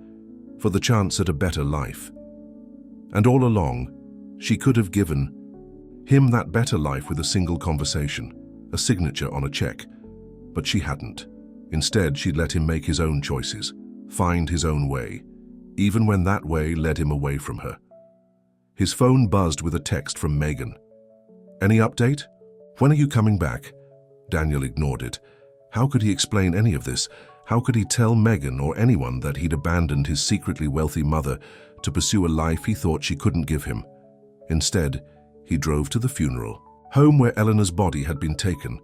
for the chance at a better life. And all along, she could have given him that better life with a single conversation, a signature on a check. But she hadn't. Instead, she'd let him make his own choices, find his own way, even when that way led him away from her. His phone buzzed with a text from Megan. "Any update? When are you coming back?" Daniel ignored it. How could he explain any of this? How could he tell Megan or anyone that he'd abandoned his secretly wealthy mother to pursue a life he thought she couldn't give him? Instead, he drove to the funeral home where Eleanor's body had been taken.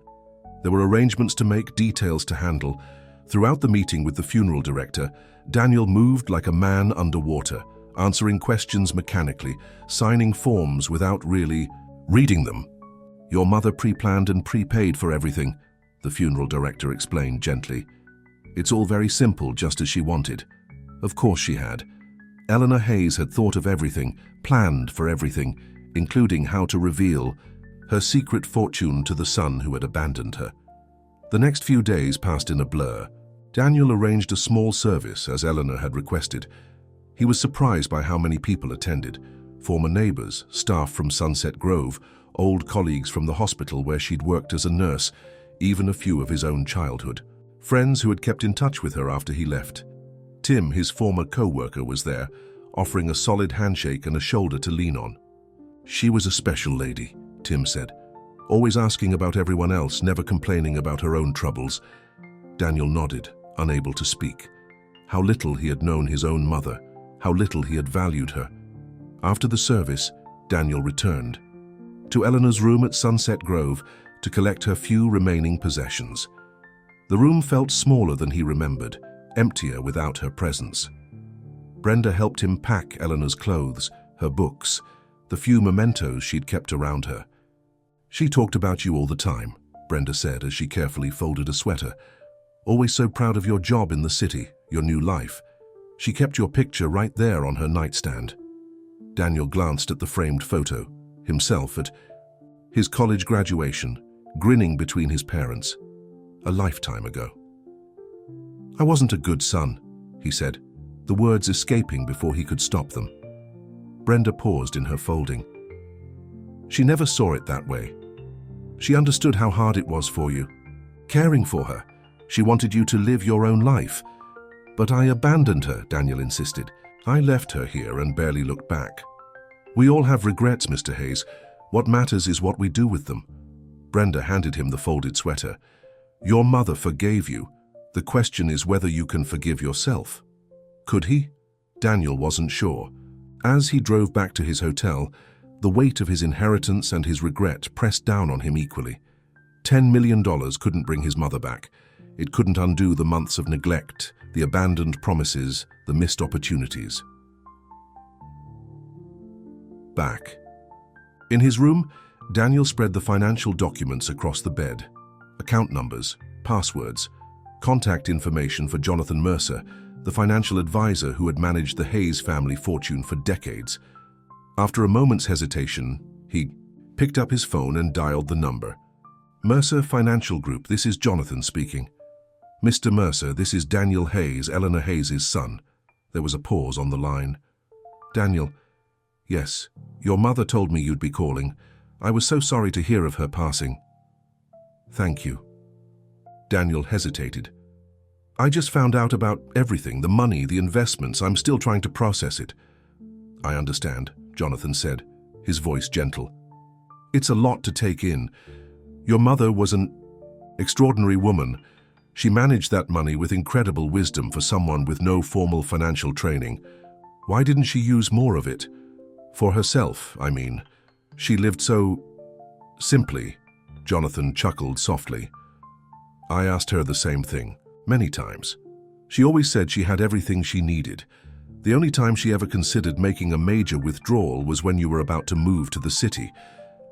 There were arrangements to make, details to handle. Throughout the meeting with the funeral director, Daniel moved like a man underwater, answering questions mechanically, signing forms without really reading them. "Your mother pre-planned and prepaid for everything," the funeral director explained gently. "It's all very simple, just as she wanted." Of course she had. Eleanor Hayes had thought of everything, planned for everything, including how to reveal her secret fortune to the son who had abandoned her. The next few days passed in a blur. Daniel arranged a small service as Eleanor had requested. He was surprised by how many people attended: former neighbors, staff from Sunset Grove, old colleagues from the hospital where she'd worked as a nurse, even a few of his own childhood. Friends who had kept in touch with her after he left. Tim, his former co-worker, was there, offering a solid handshake and a shoulder to lean on. She was a special lady, Tim said. Always asking about everyone else, never complaining about her own troubles. Daniel nodded, unable to speak. How little he had known his own mother, how little he had valued her. After the service, Daniel returned to Eleanor's room at Sunset Grove to collect her few remaining possessions. The room felt smaller than he remembered, emptier without her presence. Brenda helped him pack Eleanor's clothes, her books, the few mementos she'd kept around her. "She talked about you all the time," Brenda said as she carefully folded a sweater. "Always so proud of your job in the city, your new life. She kept your picture right there on her nightstand." Daniel glanced at the framed photo, himself at his college graduation, grinning between his parents. A lifetime ago. "I wasn't a good son," he said, the words escaping before he could stop them. Brenda paused in her folding. "She never saw it that way. She understood how hard it was for you. Caring for her, she wanted you to live your own life. But I abandoned her," Daniel insisted. "I left her here and barely looked back. We all have regrets, Mr. Hayes. What matters is what we do with them." Brenda handed him the folded sweater. "Your mother forgave you. The question is whether you can forgive yourself." Could he? Daniel wasn't sure. As he drove back to his hotel, the weight of his inheritance and his regret pressed down on him equally. $10 million couldn't bring his mother back. It couldn't undo the months of neglect, the abandoned promises, the missed opportunities. Back. In his room, Daniel spread the financial documents across the bed. Account numbers, passwords, contact information for Jonathan Mercer, the financial advisor who had managed the Hayes family fortune for decades. After a moment's hesitation, he picked up his phone and dialed the number. "Mercer Financial Group, this is Jonathan speaking." "Mr. Mercer, this is Daniel Hayes, Eleanor Hayes' son." There was a pause on the line. "Daniel, yes, your mother told me you'd be calling. I was so sorry to hear of her passing." "Thank you." Daniel hesitated. "I just found out about everything, the money, the investments. I'm still trying to process it." "I understand," Jonathan said, his voice gentle. "It's a lot to take in. Your mother was an extraordinary woman. She managed that money with incredible wisdom for someone with no formal financial training. Why didn't she use more of it? For herself, I mean. She lived so simply." Jonathan chuckled softly. "I asked her the same thing, many times. She always said she had everything she needed. The only time she ever considered making a major withdrawal was when you were about to move to the city.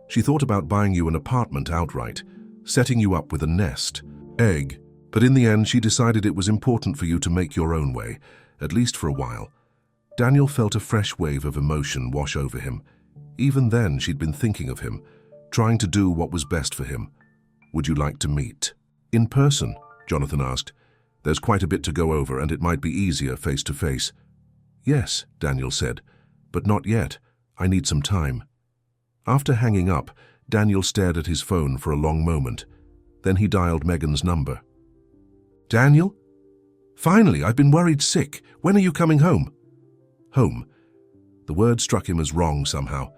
She thought about buying you an apartment outright, setting you up with a nest egg, but in the end she decided it was important for you to make your own way, at least for a while." Daniel felt a fresh wave of emotion wash over him. Even then she'd been thinking of him, trying to do what was best for him. "Would you like to meet in person?" Jonathan asked. "There's quite a bit to go over and it might be easier face to face." "Yes," Daniel said, "but not yet. I need some time." After hanging up, Daniel stared at his phone for a long moment. Then he dialed Megan's number. "Daniel? Finally, I've been worried sick. When are you coming home?" Home. The word struck him as wrong somehow.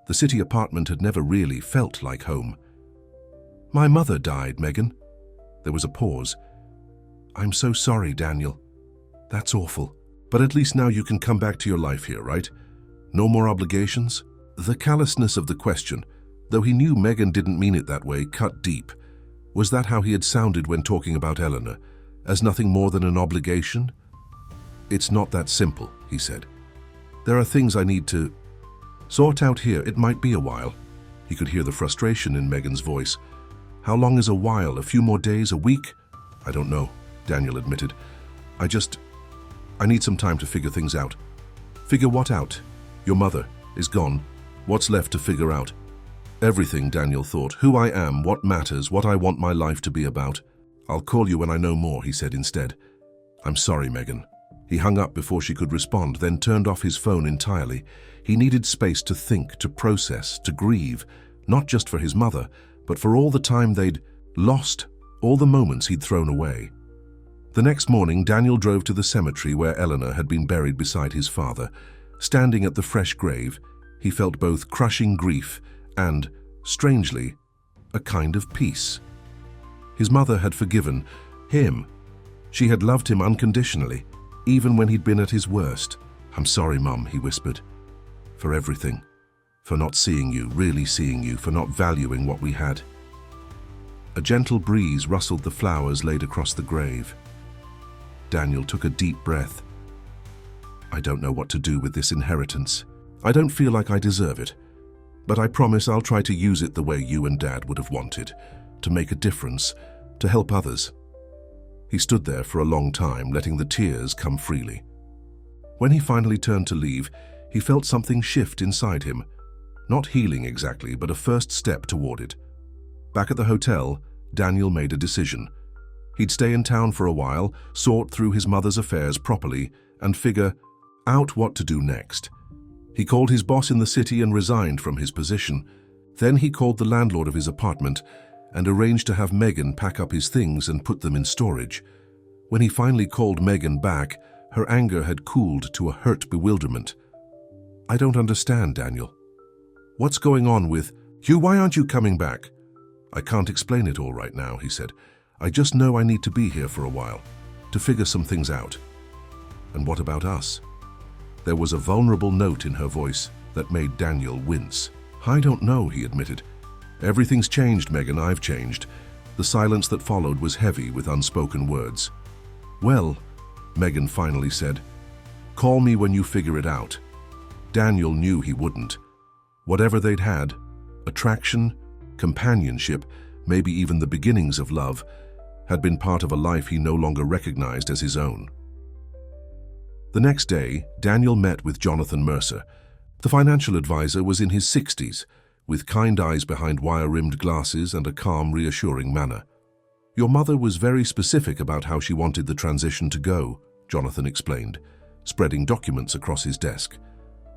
The city apartment had never really felt like home. "My mother died, Megan." There was a pause. "I'm so sorry, Daniel. That's awful. But at least now you can come back to your life here, right? No more obligations?" The callousness of the question, though he knew Megan didn't mean it that way, cut deep. Was that how he had sounded when talking about Eleanor? As nothing more than an obligation? "It's not that simple," he said. "There are things I need to sort out here. It might be a while." He could hear the frustration in Megan's voice. "How long is a while? A few more days? A week?" "I don't know," Daniel admitted. I need some time to figure things out." "Figure what out? Your mother is gone. What's left to figure out?" "Everything," Daniel thought. "Who I am, what matters, what I want my life to be about." "I'll call you when I know more," he said instead. "I'm sorry, Megan." He hung up before she could respond, then turned off his phone entirely. He needed space to think, to process, to grieve, not just for his mother, but for all the time they'd lost, all the moments he'd thrown away. The next morning, Daniel drove to the cemetery where Eleanor had been buried beside his father. Standing at the fresh grave, he felt both crushing grief and strangely, a kind of peace. His mother had forgiven him. She had loved him unconditionally, even when he'd been at his worst. "I'm sorry, Mum," he whispered, "for everything. For not seeing you, really seeing you, for not valuing what we had." A gentle breeze rustled the flowers laid across the grave. Daniel took a deep breath. "I don't know what to do with this inheritance. I don't feel like I deserve it. But I promise I'll try to use it the way you and Dad would have wanted, to make a difference, to help others." He stood there for a long time, letting the tears come freely. When he finally turned to leave, he felt something shift inside him. Not healing exactly, but a first step toward it. Back at the hotel, Daniel made a decision. He'd stay in town for a while, sort through his mother's affairs properly, and figure out what to do next. He called his boss in the city and resigned from his position. Then he called the landlord of his apartment and arranged to have Megan pack up his things and put them in storage. When he finally called Megan back, her anger had cooled to a hurt bewilderment. "I don't understand, Daniel. What's going on with you? Why aren't you coming back?" "I can't explain it all right now," he said. "I just know I need to be here for a while, to figure some things out." "And what about us?" There was a vulnerable note in her voice that made Daniel wince. "I don't know," he admitted. "Everything's changed, Megan. I've changed." The silence that followed was heavy with unspoken words. "Well," Megan finally said, "call me when you figure it out." Daniel knew he wouldn't. Whatever they'd had, attraction, companionship, maybe even the beginnings of love, had been part of a life he no longer recognized as his own. The next day, Daniel met with Jonathan Mercer. The financial advisor was in his 60s, with kind eyes behind wire-rimmed glasses and a calm, reassuring manner. "Your mother was very specific about how she wanted the transition to go," Jonathan explained, spreading documents across his desk.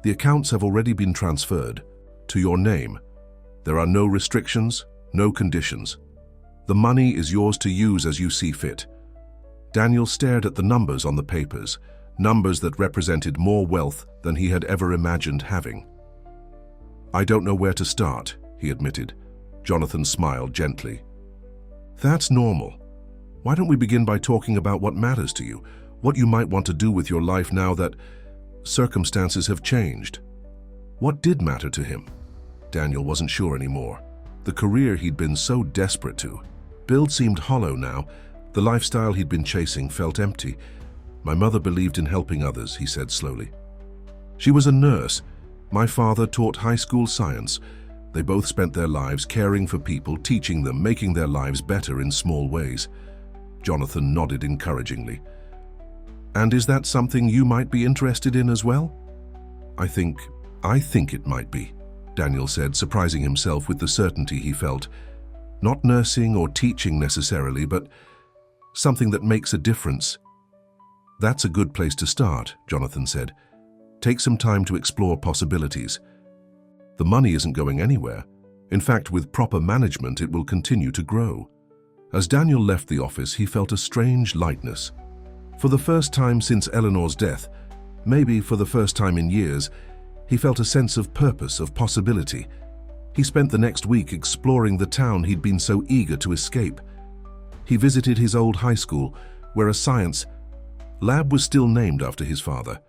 "The accounts have already been transferred to your name. There are no restrictions, no conditions. The money is yours to use as you see fit." Daniel stared at the numbers on the papers, numbers that represented more wealth than he had ever imagined having. "I don't know where to start," he admitted. Jonathan smiled gently. "That's normal. Why don't we begin by talking about what matters to you, what you might want to do with your life now that circumstances have changed?" What did matter to him? Daniel wasn't sure anymore. The career he'd been so desperate to build seemed hollow now. The lifestyle he'd been chasing felt empty. "My mother believed in helping others," he said slowly. "She was a nurse. My father taught high school science. They both spent their lives caring for people, teaching them, making their lives better in small ways." Jonathan nodded encouragingly. "And is that something you might be interested in as well?" I think it might be," Daniel said, surprising himself with the certainty he felt. "Not nursing or teaching necessarily, but something that makes a difference." "That's a good place to start," Jonathan said. "Take some time to explore possibilities. The money isn't going anywhere. In fact, with proper management, it will continue to grow." As Daniel left the office, he felt a strange lightness. For the first time since Eleanor's death, maybe for the first time in years, he felt a sense of purpose, of possibility. He spent the next week exploring the town he'd been so eager to escape. He visited his old high school, where a science lab was still named after his father.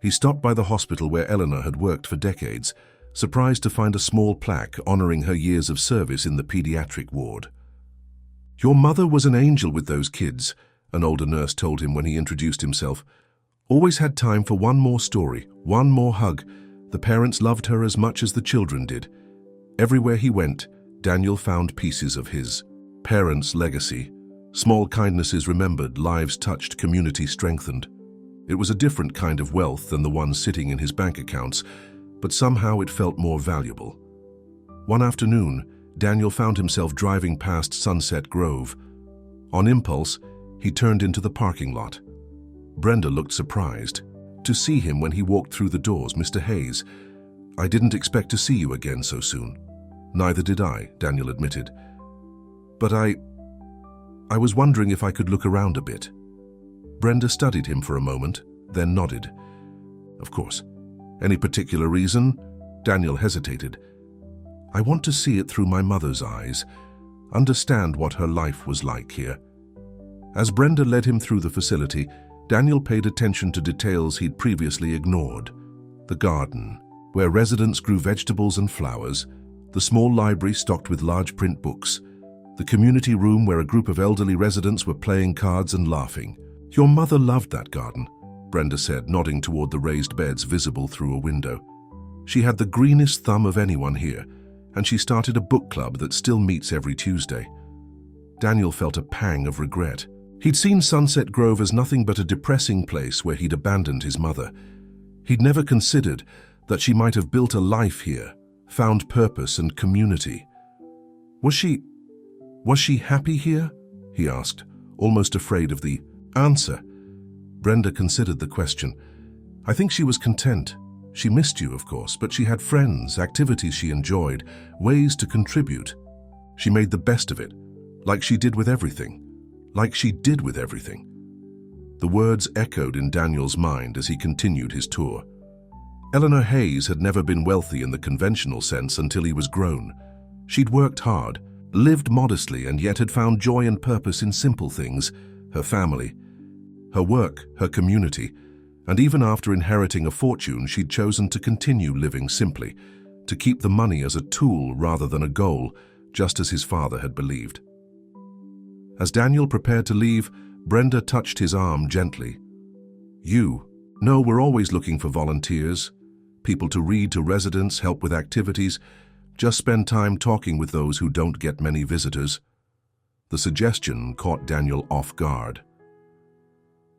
He stopped by the hospital where Eleanor had worked for decades, surprised to find a small plaque honoring her years of service in the pediatric ward. "Your mother was an angel with those kids," an older nurse told him when he introduced himself. "Always had time for one more story, one more hug. The parents loved her as much as the children did." Everywhere he went, Daniel found pieces of his parents' legacy. Small kindnesses remembered, lives touched, community strengthened. It was a different kind of wealth than the one sitting in his bank accounts, but somehow it felt more valuable. One afternoon, Daniel found himself driving past Sunset Grove. On impulse, he turned into the parking lot. Brenda looked surprised to see him when he walked through the doors. "Mr. Hayes, I didn't expect to see you again so soon." "Neither did I," Daniel admitted. "But I was wondering if I could look around a bit." Brenda studied him for a moment, then nodded. "Of course. Any particular reason?" Daniel hesitated. I want to see it through my mother's eyes, understand what her life was like here. As Brenda led him through the facility, Daniel paid attention to details he'd previously ignored. The garden, where residents grew vegetables and flowers, the small library stocked with large print books, the community room where a group of elderly residents were playing cards and laughing. "Your mother loved that garden," Brenda said, nodding toward the raised beds visible through a window. "She had the greenest thumb of anyone here, and she started a book club that still meets every Tuesday." Daniel felt a pang of regret. He'd seen Sunset Grove as nothing but a depressing place where he'd abandoned his mother. He'd never considered that she might have built a life here, found purpose and community. Was she happy here?" he asked, almost afraid of the answer. Brenda considered the question. "I think she was content. She missed you, of course, but she had friends, activities she enjoyed, ways to contribute. She made the best of it, like she did with everything. The words echoed in Daniel's mind as he continued his tour. Eleanor Hayes had never been wealthy in the conventional sense until he was grown. She'd worked hard, lived modestly, and yet had found joy and purpose in simple things: her family, her work, her community. And even after inheriting a fortune, she'd chosen to continue living simply, to keep the money as a tool rather than a goal, just as his father had believed. As Daniel prepared to leave, Brenda touched his arm gently. "No, we're always looking for volunteers, people to read to residents, help with activities. Just spend time talking with those who don't get many visitors." The suggestion caught Daniel off guard.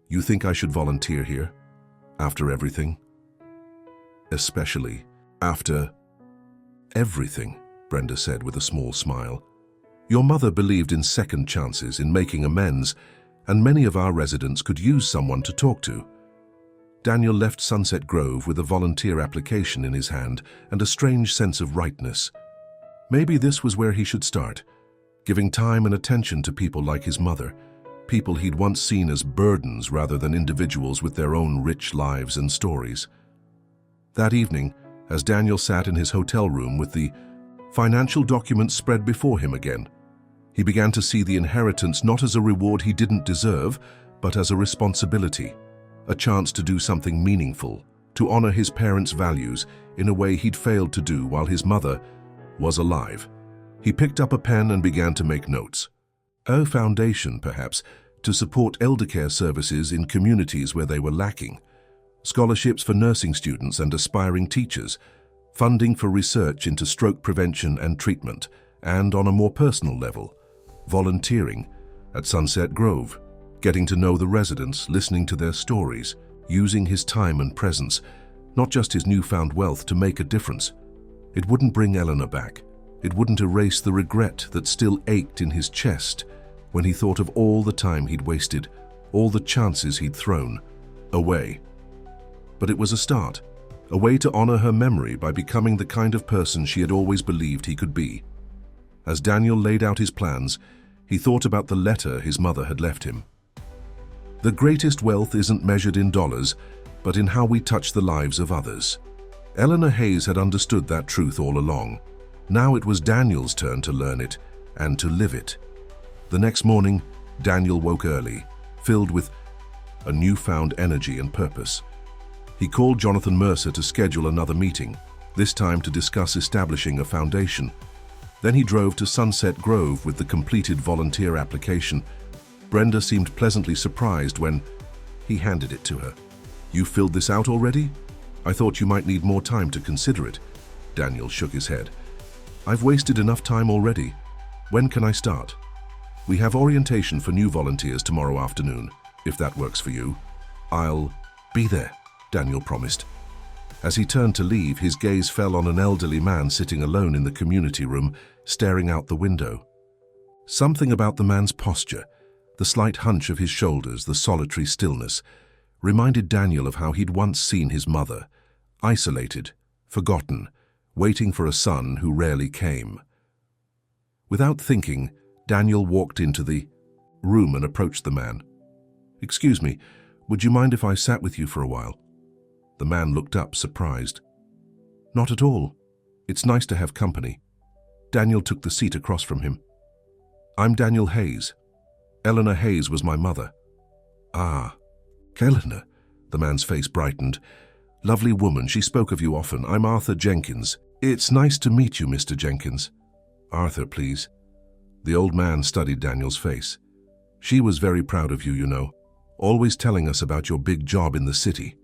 "You think I should volunteer here? After everything?" "Especially after everything," Brenda said with a small smile. "Your mother believed in second chances, in making amends, and many of our residents could use someone to talk to." Daniel left Sunset Grove with a volunteer application in his hand and a strange sense of rightness. Maybe this was where he should start, giving time and attention to people like his mother, people he'd once seen as burdens rather than individuals with their own rich lives and stories. That evening, as Daniel sat in his hotel room with the financial documents spread before him again, he began to see the inheritance not as a reward he didn't deserve, but as a responsibility, a chance to do something meaningful, to honor his parents' values in a way he'd failed to do while his mother was alive. He picked up a pen and began to make notes. A foundation, perhaps, to support eldercare services in communities where they were lacking, scholarships for nursing students and aspiring teachers, funding for research into stroke prevention and treatment, and on a more personal level, volunteering at Sunset Grove, getting to know the residents, listening to their stories, using his time and presence, not just his newfound wealth, to make a difference. It wouldn't bring Eleanor back. It wouldn't erase the regret that still ached in his chest when he thought of all the time he'd wasted, all the chances he'd thrown away. But it was a start, a way to honor her memory by becoming the kind of person she had always believed he could be. As Daniel laid out his plans, he thought about the letter his mother had left him. The greatest wealth isn't measured in dollars, but in how we touch the lives of others. Eleanor Hayes had understood that truth all along. Now it was Daniel's turn to learn it and to live it. The next morning, Daniel woke early, filled with a newfound energy and purpose. He called Jonathan Mercer to schedule another meeting, this time to discuss establishing a foundation. Then he drove to Sunset Grove with the completed volunteer application. Brenda seemed pleasantly surprised when he handed it to her. "You filled this out already? I thought you might need more time to consider it." Daniel shook his head. "I've wasted enough time already. When can I start?" "We have orientation for new volunteers tomorrow afternoon, if that works for you." "I'll be there," Daniel promised. As he turned to leave, his gaze fell on an elderly man sitting alone in the community room, staring out the window. Something about the man's posture, the slight hunch of his shoulders, the solitary stillness, reminded Daniel of how he'd once seen his mother, isolated, forgotten, waiting for a son who rarely came. Without thinking, Daniel walked into the room and approached the man. "Excuse me, would you mind if I sat with you for a while?" The man looked up, surprised. "Not at all. It's nice to have company." Daniel took the seat across from him. I'm Daniel Hayes. Eleanor Hayes was my mother. Ah, Eleanor, the man's face brightened. Lovely woman, she spoke of you often. I'm Arthur Jenkins. It's nice to meet you, Mr. Jenkins. Arthur, please. The old man studied Daniel's face. She was very proud of you, you know, always telling us about your big job in the city.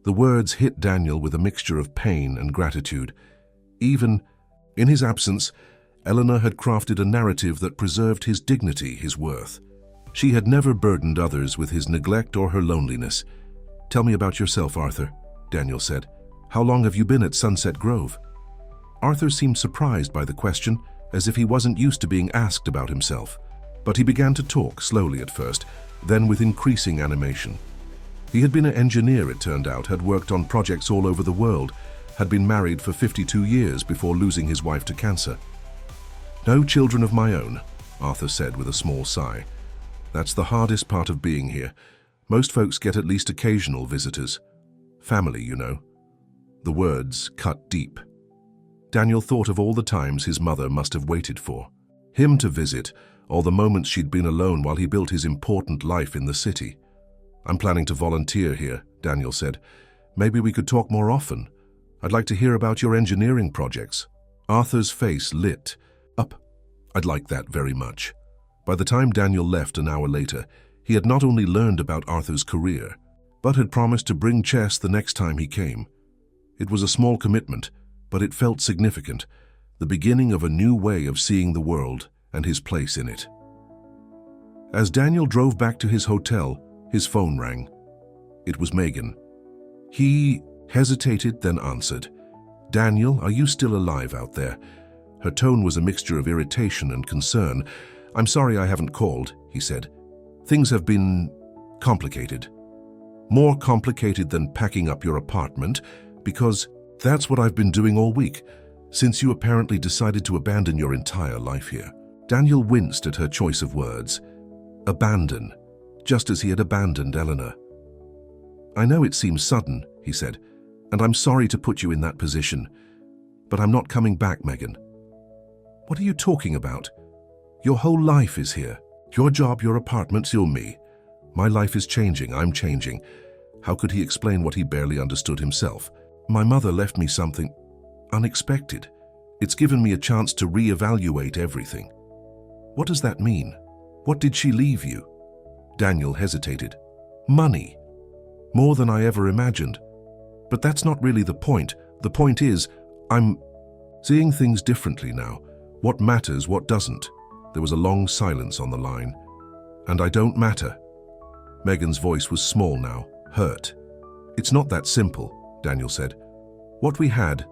The words hit Daniel with a mixture of pain and gratitude. Even in his absence, Eleanor had crafted a narrative that preserved his dignity, his worth. She had never burdened others with his neglect or her loneliness. Tell me about yourself, Arthur, Daniel said. How long have you been at Sunset Grove? Arthur seemed surprised by the question, as if he wasn't used to being asked about himself. But he began to talk, slowly at first, then with increasing animation. He had been an engineer, it turned out, had worked on projects all over the world, had been married for 52 years before losing his wife to cancer. No children of my own, Arthur said with a small sigh. That's the hardest part of being here. Most folks get at least occasional visitors. Family, you know. The words cut deep. Daniel thought of all the times his mother must have waited for. Him to visit, or the moments she'd been alone while he built his important life in the city. I'm planning to volunteer here, Daniel said. Maybe we could talk more often. I'd like to hear about your engineering projects. Arthur's face lit up. I'd like that very much. By the time Daniel left an hour later, he had not only learned about Arthur's career, but had promised to bring chess the next time he came. It was a small commitment, but it felt significant, the beginning of a new way of seeing the world and his place in it. As Daniel drove back to his hotel, his phone rang. It was Megan. He hesitated, then answered. Daniel, are you still alive out there? Her tone was a mixture of irritation and concern. I'm sorry I haven't called, he said. Things have been complicated. More complicated than packing up your apartment, because that's what I've been doing all week, since you apparently decided to abandon your entire life here. Daniel winced at her choice of words. Abandon, just as he had abandoned Eleanor. I know it seems sudden, he said, and I'm sorry to put you in that position, but I'm not coming back, Megan. What are you talking about? Your whole life is here. Your job, your apartment, you're me. My life is changing, I'm changing. How could he explain what he barely understood himself? My mother left me something unexpected. It's given me a chance to reevaluate everything. What does that mean? What did she leave you? Daniel hesitated. Money. More than I ever imagined. But that's not really the point. The point is, I'm seeing things differently now. What matters, what doesn't. There was a long silence on the line. And I don't matter. Megan's voice was small now, hurt. It's not that simple, Daniel said. What we had,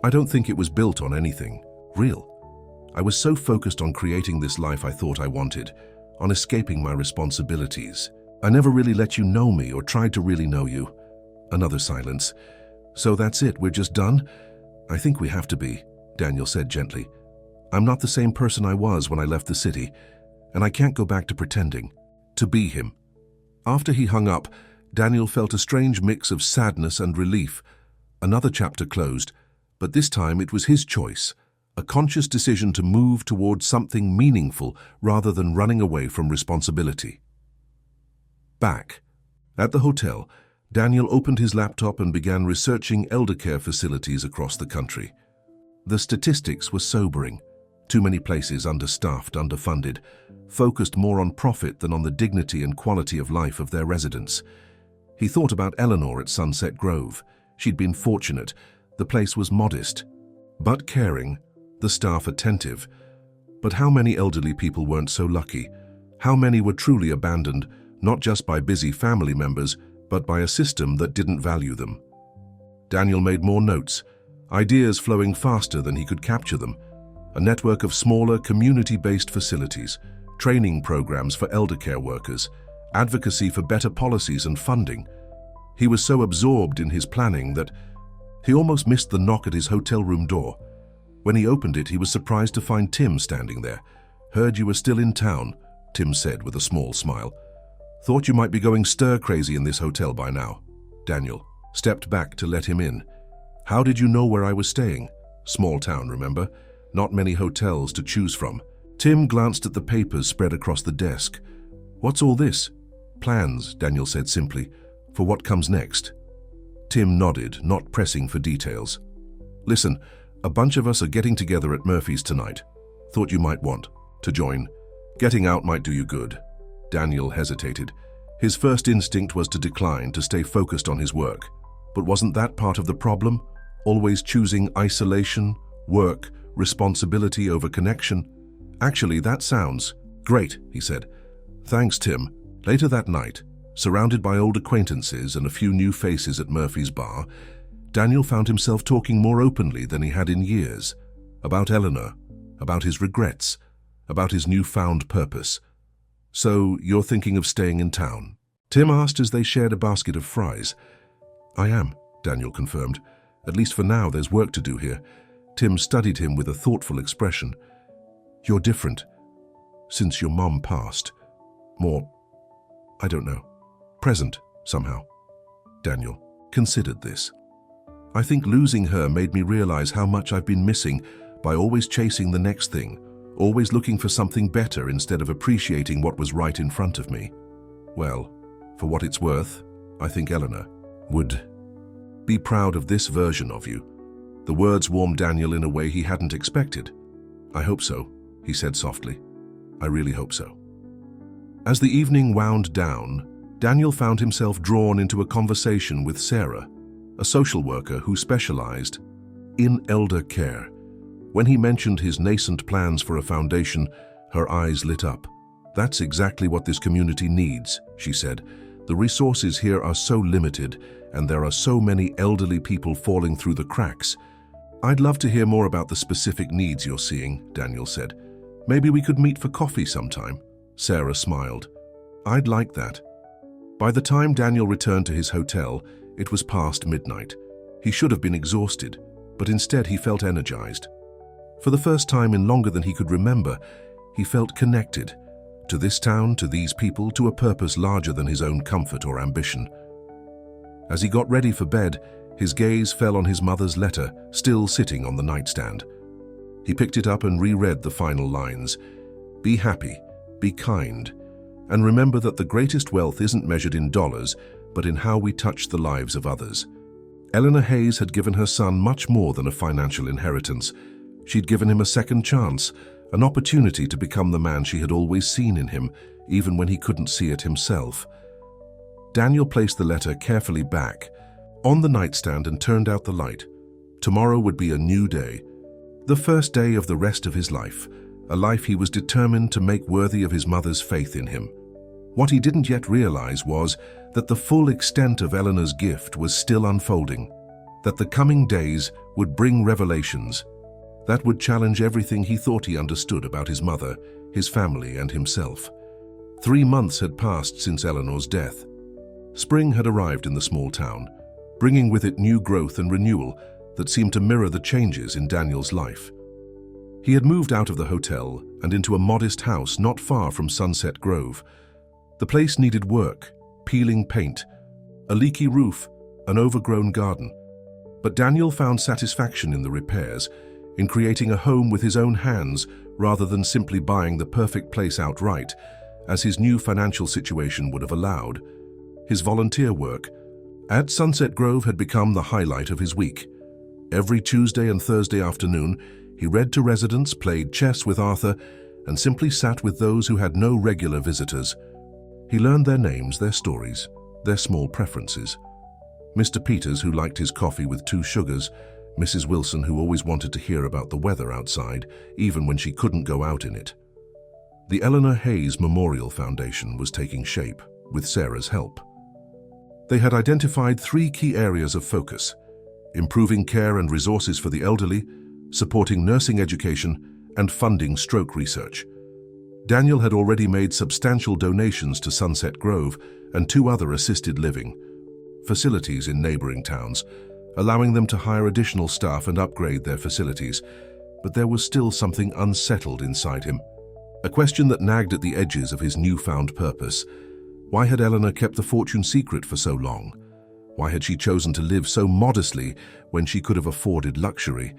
I don't think it was built on anything real. I was so focused on creating this life I thought I wanted, on escaping my responsibilities. I never really let you know me or tried to really know you. Another silence. So that's it, we're just done? I think we have to be, Daniel said gently. I'm not the same person I was when I left the city, and I can't go back to pretending, to be him. After he hung up, Daniel felt a strange mix of sadness and relief. Another chapter closed, but this time it was his choice, a conscious decision to move towards something meaningful rather than running away from responsibility. Back. At the hotel, Daniel opened his laptop and began researching elder care facilities across the country. The statistics were sobering. Too many places understaffed, underfunded, focused more on profit than on the dignity and quality of life of their residents. He thought about Eleanor at Sunset Grove. She'd been fortunate. The place was modest, but caring, the staff attentive. But how many elderly people weren't so lucky? How many were truly abandoned, not just by busy family members, but by a system that didn't value them? Daniel made more notes, ideas flowing faster than he could capture them. A network of smaller, community-based facilities, training programs for elder care workers, advocacy for better policies and funding. He was so absorbed in his planning that he almost missed the knock at his hotel room door. When he opened it, he was surprised to find Tim standing there. Heard you were still in town, Tim said with a small smile. Thought you might be going stir-crazy in this hotel by now. Daniel stepped back to let him in. How did you know where I was staying? Small town, remember? not many hotels to choose from. Tim glanced at the papers spread across the desk. "What's all this?" "Plans," Daniel said simply, "for what comes next." Tim nodded, not pressing for details. "Listen, a bunch of us are getting together at Murphy's tonight. Thought you might want to join. Getting out might do you good." Daniel hesitated. His first instinct was to decline, to stay focused on his work. But wasn't that part of the problem? Always choosing isolation, work, responsibility over connection? "Actually, that sounds great," he said. "Thanks, Tim." Later that night, surrounded by old acquaintances and a few new faces at Murphy's bar, Daniel found himself talking more openly than he had in years. About Eleanor, about his regrets, about his newfound purpose. "So, you're thinking of staying in town?" Tim asked as they shared a basket of fries. "I am," Daniel confirmed. "At least for now, there's work to do here." Tim studied him with a thoughtful expression. "You're different. Since your mom passed. More, I don't know, present, somehow." Daniel considered this. "I think losing her made me realize how much I've been missing by always chasing the next thing, always looking for something better instead of appreciating what was right in front of me. Well, for what it's worth, I think Eleanor would be proud of this version of you." The words warmed Daniel in a way he hadn't expected. "I hope so," he said softly. "I really hope so." As the evening wound down, Daniel found himself drawn into a conversation with Sarah, a social worker who specialized in elder care. When he mentioned his nascent plans for a foundation, her eyes lit up. "That's exactly what this community needs," she said. "The resources here are so limited, and there are so many elderly people falling through the cracks." "I'd love to hear more about the specific needs you're seeing," Daniel said. "Maybe we could meet for coffee sometime." Sarah smiled. "I'd like that." By the time Daniel returned to his hotel, it was past midnight. He should have been exhausted, but instead he felt energized. For the first time in longer than he could remember, he felt connected to this town, to these people, to a purpose larger than his own comfort or ambition. As he got ready for bed, his gaze fell on his mother's letter, still sitting on the nightstand. He picked it up and reread the final lines. "Be happy, be kind, and remember that the greatest wealth isn't measured in dollars, but in how we touch the lives of others." Eleanor Hayes had given her son much more than a financial inheritance. She'd given him a second chance, an opportunity to become the man she had always seen in him, even when he couldn't see it himself. Daniel placed the letter carefully back on the nightstand and turned out the light. Tomorrow would be a new day, the first day of the rest of his life, a life he was determined to make worthy of his mother's faith in him. What he didn't yet realize was that the full extent of Eleanor's gift was still unfolding, that the coming days would bring revelations that would challenge everything he thought he understood about his mother, his family, and himself. 3 months had passed since Eleanor's death. Spring had arrived in the small town, bringing with it new growth and renewal that seemed to mirror the changes in Daniel's life. He had moved out of the hotel and into a modest house not far from Sunset Grove. The place needed work, peeling paint, a leaky roof, an overgrown garden. But Daniel found satisfaction in the repairs, in creating a home with his own hands rather than simply buying the perfect place outright, as his new financial situation would have allowed. His volunteer work at Sunset Grove had become the highlight of his week. Every Tuesday and Thursday afternoon, he read to residents, played chess with Arthur, and simply sat with those who had no regular visitors. He learned their names, their stories, their small preferences. Mr. Peters, who liked his coffee with 2 sugars, Mrs. Wilson, who always wanted to hear about the weather outside, even when she couldn't go out in it. The Eleanor Hayes Memorial Foundation was taking shape, with Sarah's help. They had identified 3 key areas of focus: improving care and resources for the elderly, supporting nursing education, and funding stroke research. Daniel had already made substantial donations to Sunset Grove and 2 other assisted living facilities in neighboring towns, allowing them to hire additional staff and upgrade their facilities. But there was still something unsettled inside him, a question that nagged at the edges of his newfound purpose. Why had Eleanor kept the fortune secret for so long? Why had she chosen to live so modestly when she could have afforded luxury?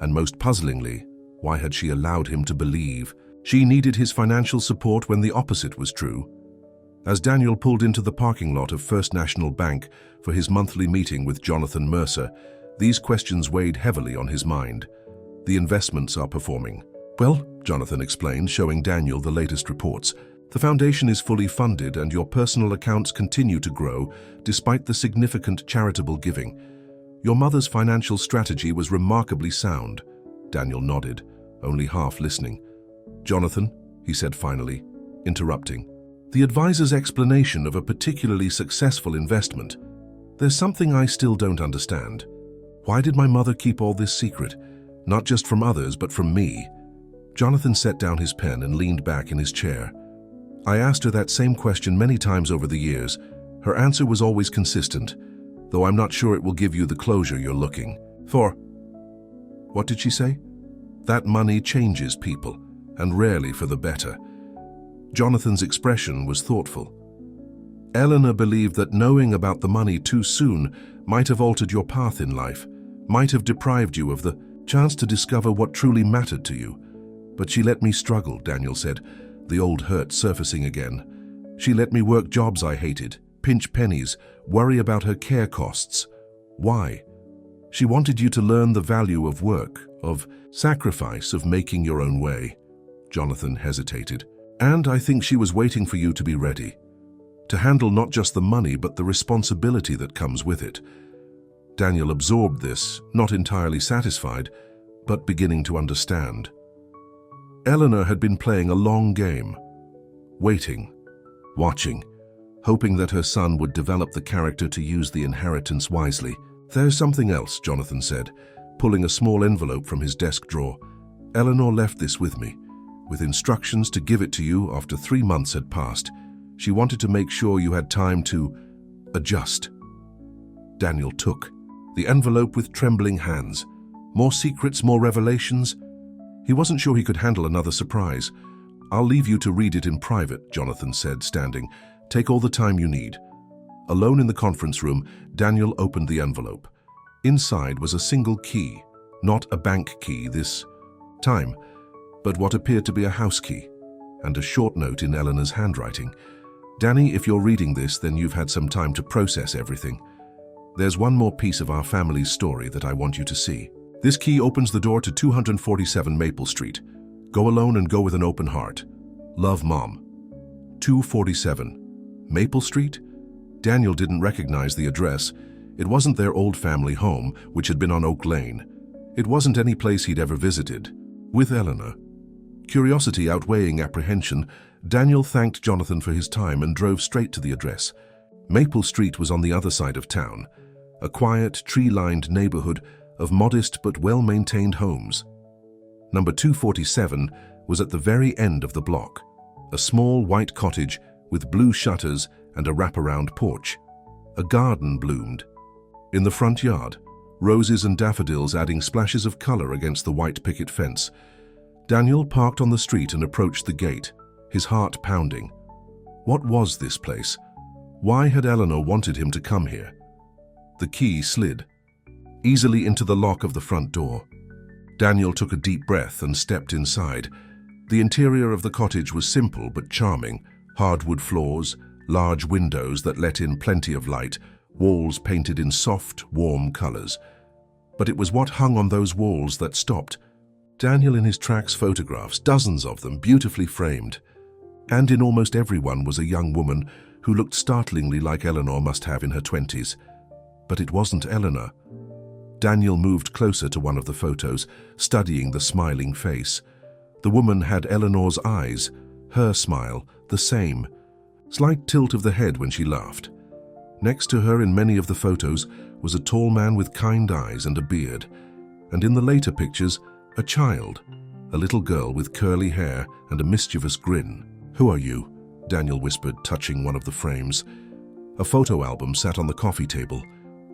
And most puzzlingly, Why had she allowed him to believe? She needed his financial support when the opposite was true. As Daniel pulled into the parking lot of First National Bank for his monthly meeting with Jonathan Mercer, these questions weighed heavily on his mind. The investments are performing. Well, Jonathan explained, showing Daniel the latest reports. The foundation is fully funded and your personal accounts continue to grow despite the significant charitable giving. Your mother's financial strategy was remarkably sound. Daniel nodded, only half listening. Jonathan, he said finally, interrupting. The advisor's explanation of a particularly successful investment. There's something I still don't understand. Why did my mother keep all this secret? Not just from others, but from me. Jonathan set down his pen and leaned back in his chair. I asked her that same question many times over the years. Her answer was always consistent, though I'm not sure it will give you the closure you're looking for. What did she say? That money changes people, and rarely for the better. Jonathan's expression was thoughtful. Eleanor believed that knowing about the money too soon might have altered your path in life, might have deprived you of the chance to discover what truly mattered to you. But she let me struggle, Daniel said, the old hurt surfacing again. She let me work jobs I hated, pinch pennies, worry about her care costs. Why? She wanted you to learn the value of work, of sacrifice, of making your own way. Jonathan hesitated. And I think she was waiting for you to be ready, to handle not just the money but the responsibility that comes with it. Daniel absorbed this, not entirely satisfied, but beginning to understand. Eleanor had been playing a long game, waiting, watching, hoping that her son would develop the character to use the inheritance wisely. There's something else, Jonathan said, pulling a small envelope from his desk drawer. Eleanor left this with me, with instructions to give it to you after 3 months had passed. She wanted to make sure you had time to adjust. Daniel took the envelope with trembling hands. More secrets, more revelations? He wasn't sure he could handle another surprise. I'll leave you to read it in private, Jonathan said, standing. Take all the time you need. Alone in the conference room, Daniel opened the envelope. Inside was a single key, not a bank key this time, but what appeared to be a house key, and a short note in Eleanor's handwriting. Danny, if you're reading this, then you've had some time to process everything. There's one more piece of our family's story that I want you to see. This key opens the door to 247 Maple Street. Go alone and go with an open heart. Love, Mom. 247. Maple Street? Daniel didn't recognize the address. It wasn't their old family home, which had been on Oak Lane. It wasn't any place he'd ever visited. With Eleanor. Curiosity outweighing apprehension, Daniel thanked Jonathan for his time and drove straight to the address. Maple Street was on the other side of town, a quiet, tree-lined neighborhood of modest but well-maintained homes. Number 247 was at the very end of the block, a small white cottage with blue shutters and a wraparound porch. A garden bloomed. In the front yard, roses and daffodils adding splashes of color against the white picket fence. Daniel parked on the street and approached the gate, his heart pounding. What was this place? Why had Eleanor wanted him to come here? The key slid easily into the lock of the front door. Daniel took a deep breath and stepped inside. The interior of the cottage was simple but charming. Hardwood floors, large windows that let in plenty of light, walls painted in soft, warm colors. But it was what hung on those walls that stopped. Daniel in his tracks photographs, dozens of them, beautifully framed. And in almost everyone was a young woman who looked startlingly like Eleanor must have in her 20s. But it wasn't Eleanor. Daniel moved closer to one of the photos, studying the smiling face. The woman had Eleanor's eyes, her smile, the same. Slight tilt of the head when she laughed. Next to her in many of the photos was a tall man with kind eyes and a beard. And in the later pictures, a child, a little girl with curly hair and a mischievous grin. "Who are you?" Daniel whispered, touching one of the frames. A photo album sat on the coffee table.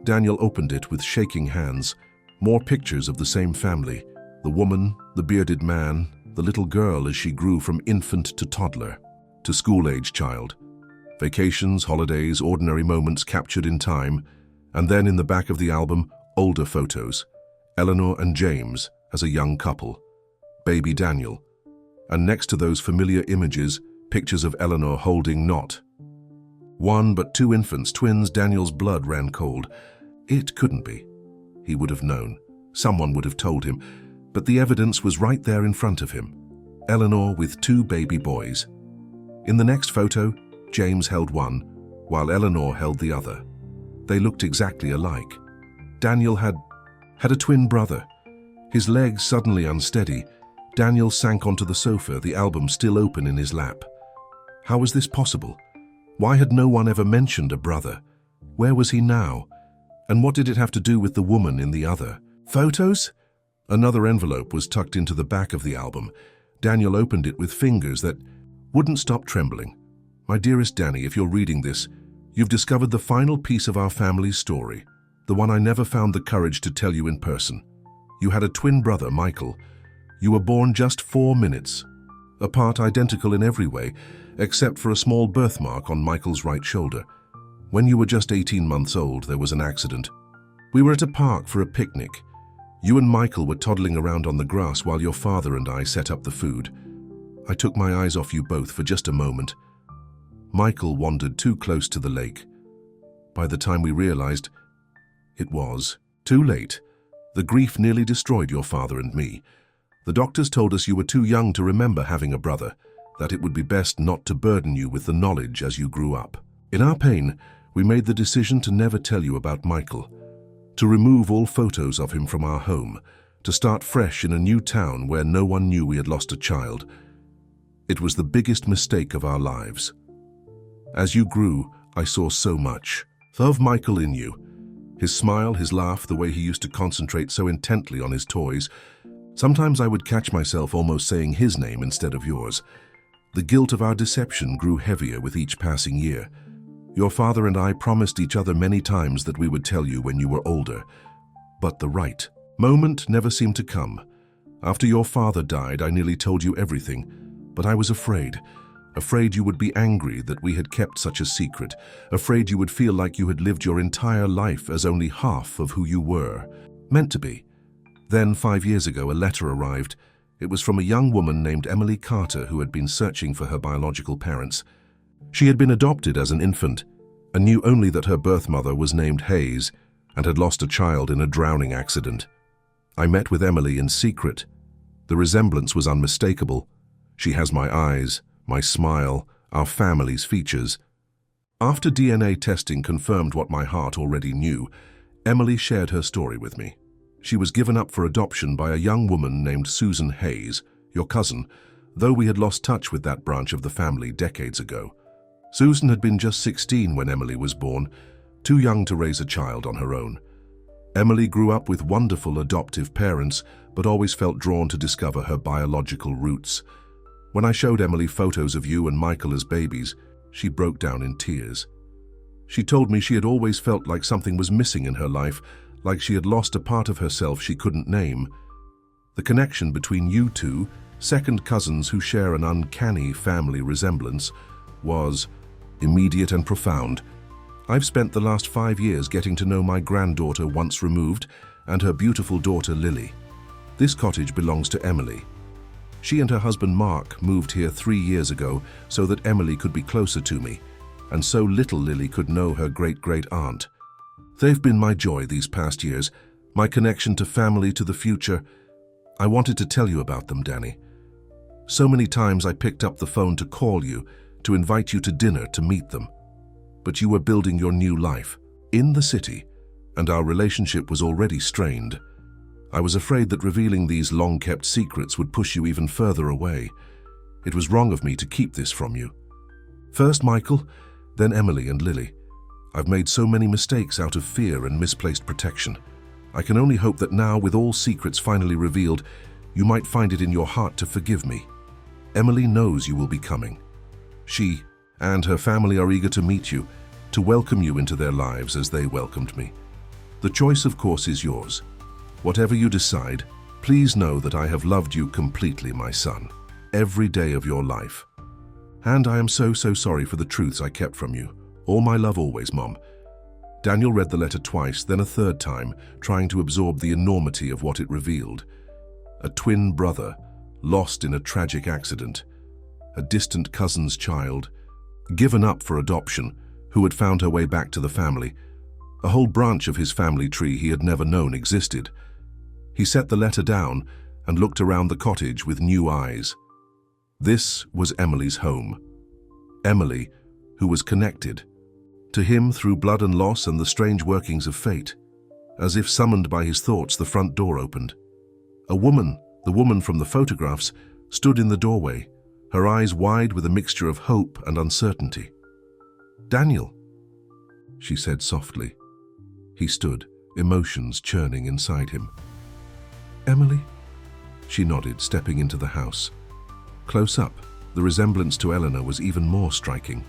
Daniel opened it with shaking hands. More pictures of the same family. The woman, the bearded man, the little girl as she grew from infant to toddler, to school-age child. Vacations, holidays, ordinary moments captured in time. And then in the back of the album, older photos. Eleanor and James as a young couple. baby Daniel. And next to those familiar images, pictures of Eleanor holding not one but two infants, twins. Daniel's blood ran cold. It couldn't be. He would have known. Someone would have told him. But the evidence was right there in front of him. Eleanor with two baby boys. In the next photo, James held one, while Eleanor held the other. They looked exactly alike. Daniel had a twin brother. His legs suddenly unsteady, Daniel sank onto the sofa, the album still open in his lap. How was this possible? Why had no one ever mentioned a brother? Where was he now? And what did it have to do with the woman in the other? Photos? Another envelope was tucked into the back of the album. Daniel opened it with fingers that wouldn't stop trembling. My dearest Danny, if you're reading this, you've discovered the final piece of our family's story, the one I never found the courage to tell you in person. You had a twin brother, Michael. You were born just 4 minutes apart, identical in every way, except for a small birthmark on Michael's right shoulder. When you were just 18 months old, there was an accident. We were at a park for a picnic. You and Michael were toddling around on the grass while your father and I set up the food. I took my eyes off you both for just a moment. Michael wandered too close to the lake. By the time we realized, it was too late. The grief nearly destroyed your father and me. The doctors told us you were too young to remember having a brother, that it would be best not to burden you with the knowledge as you grew up. In our pain, we made the decision to never tell you about Michael, to remove all photos of him from our home, to start fresh in a new town where no one knew we had lost a child. It was the biggest mistake of our lives. As you grew, I saw so much of Michael in you. His smile, his laugh, the way he used to concentrate so intently on his toys. Sometimes I would catch myself almost saying his name instead of yours. The guilt of our deception grew heavier with each passing year. Your father and I promised each other many times that we would tell you when you were older. But the right moment never seemed to come. After your father died, I nearly told you everything, but I was afraid you would be angry that we had kept such a secret, afraid you would feel like you had lived your entire life as only half of who you were, meant to be. Then, 5 years ago, a letter arrived. It was from a young woman named Emily Carter who had been searching for her biological parents. She had been adopted as an infant and knew only that her birth mother was named Hayes and had lost a child in a drowning accident. I met with Emily in secret. The resemblance was unmistakable. She has my eyes, my smile, our family's features. After DNA testing confirmed what my heart already knew, Emily shared her story with me. She was given up for adoption by a young woman named Susan Hayes, your cousin, though we had lost touch with that branch of the family decades ago. Susan had been just 16 when Emily was born, too young to raise a child on her own. Emily grew up with wonderful adoptive parents, but always felt drawn to discover her biological roots. When I showed Emily photos of you and Michael as babies, she broke down in tears. She told me she had always felt like something was missing in her life, like she had lost a part of herself she couldn't name. The connection between you two, second cousins who share an uncanny family resemblance, was immediate and profound. I've spent the last 5 years getting to know my granddaughter once removed and her beautiful daughter Lily. This cottage belongs to Emily. She and her husband Mark moved here 3 years ago so that Emily could be closer to me, and so little Lily could know her great-great-aunt. They've been my joy these past years, my connection to family, to the future. I wanted to tell you about them, Danny. So many times I picked up the phone to call you, to invite you to dinner, to meet them. But you were building your new life in the city, and our relationship was already strained. I was afraid that revealing these long-kept secrets would push you even further away. It was wrong of me to keep this from you. First Michael, then Emily and Lily. I've made so many mistakes out of fear and misplaced protection. I can only hope that now, with all secrets finally revealed, you might find it in your heart to forgive me. Emily knows you will be coming. She and her family are eager to meet you, to welcome you into their lives as they welcomed me. The choice, of course, is yours. Whatever you decide, please know that I have loved you completely, my son, every day of your life. And I am so sorry for the truths I kept from you. All my love always, Mom. Daniel read the letter twice, then a third time, trying to absorb the enormity of what it revealed. A twin brother, lost in a tragic accident. A distant cousin's child, given up for adoption, who had found her way back to the family. A whole branch of his family tree he had never known existed. He set the letter down and looked around the cottage with new eyes. This was Emily's home. Emily, who was connected to him through blood and loss and the strange workings of fate. As if summoned by his thoughts, the front door opened. A woman, the woman from the photographs, stood in the doorway, her eyes wide with a mixture of hope and uncertainty. "Daniel," she said softly. He stood, emotions churning inside him. "Emily?" She nodded, stepping into the house. Close up, the resemblance to Eleanor was even more striking.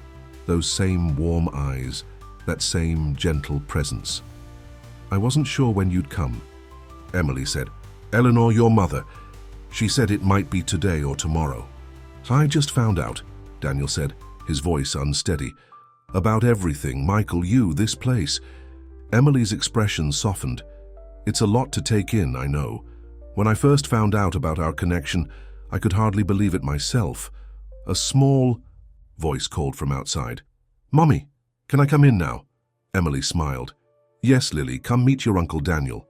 Those same warm eyes, that same gentle presence. "I wasn't sure when you'd come," Emily said. "Eleanor, your mother. She said it might be today or tomorrow." "I just found out," Daniel said, his voice unsteady. "About everything, Michael, you, this place." Emily's expression softened. "It's a lot to take in, I know. When I first found out about our connection, I could hardly believe it myself. A small voice called from outside. "Mommy, can I come in now?" Emily smiled. "Yes, Lily, come meet your Uncle Daniel."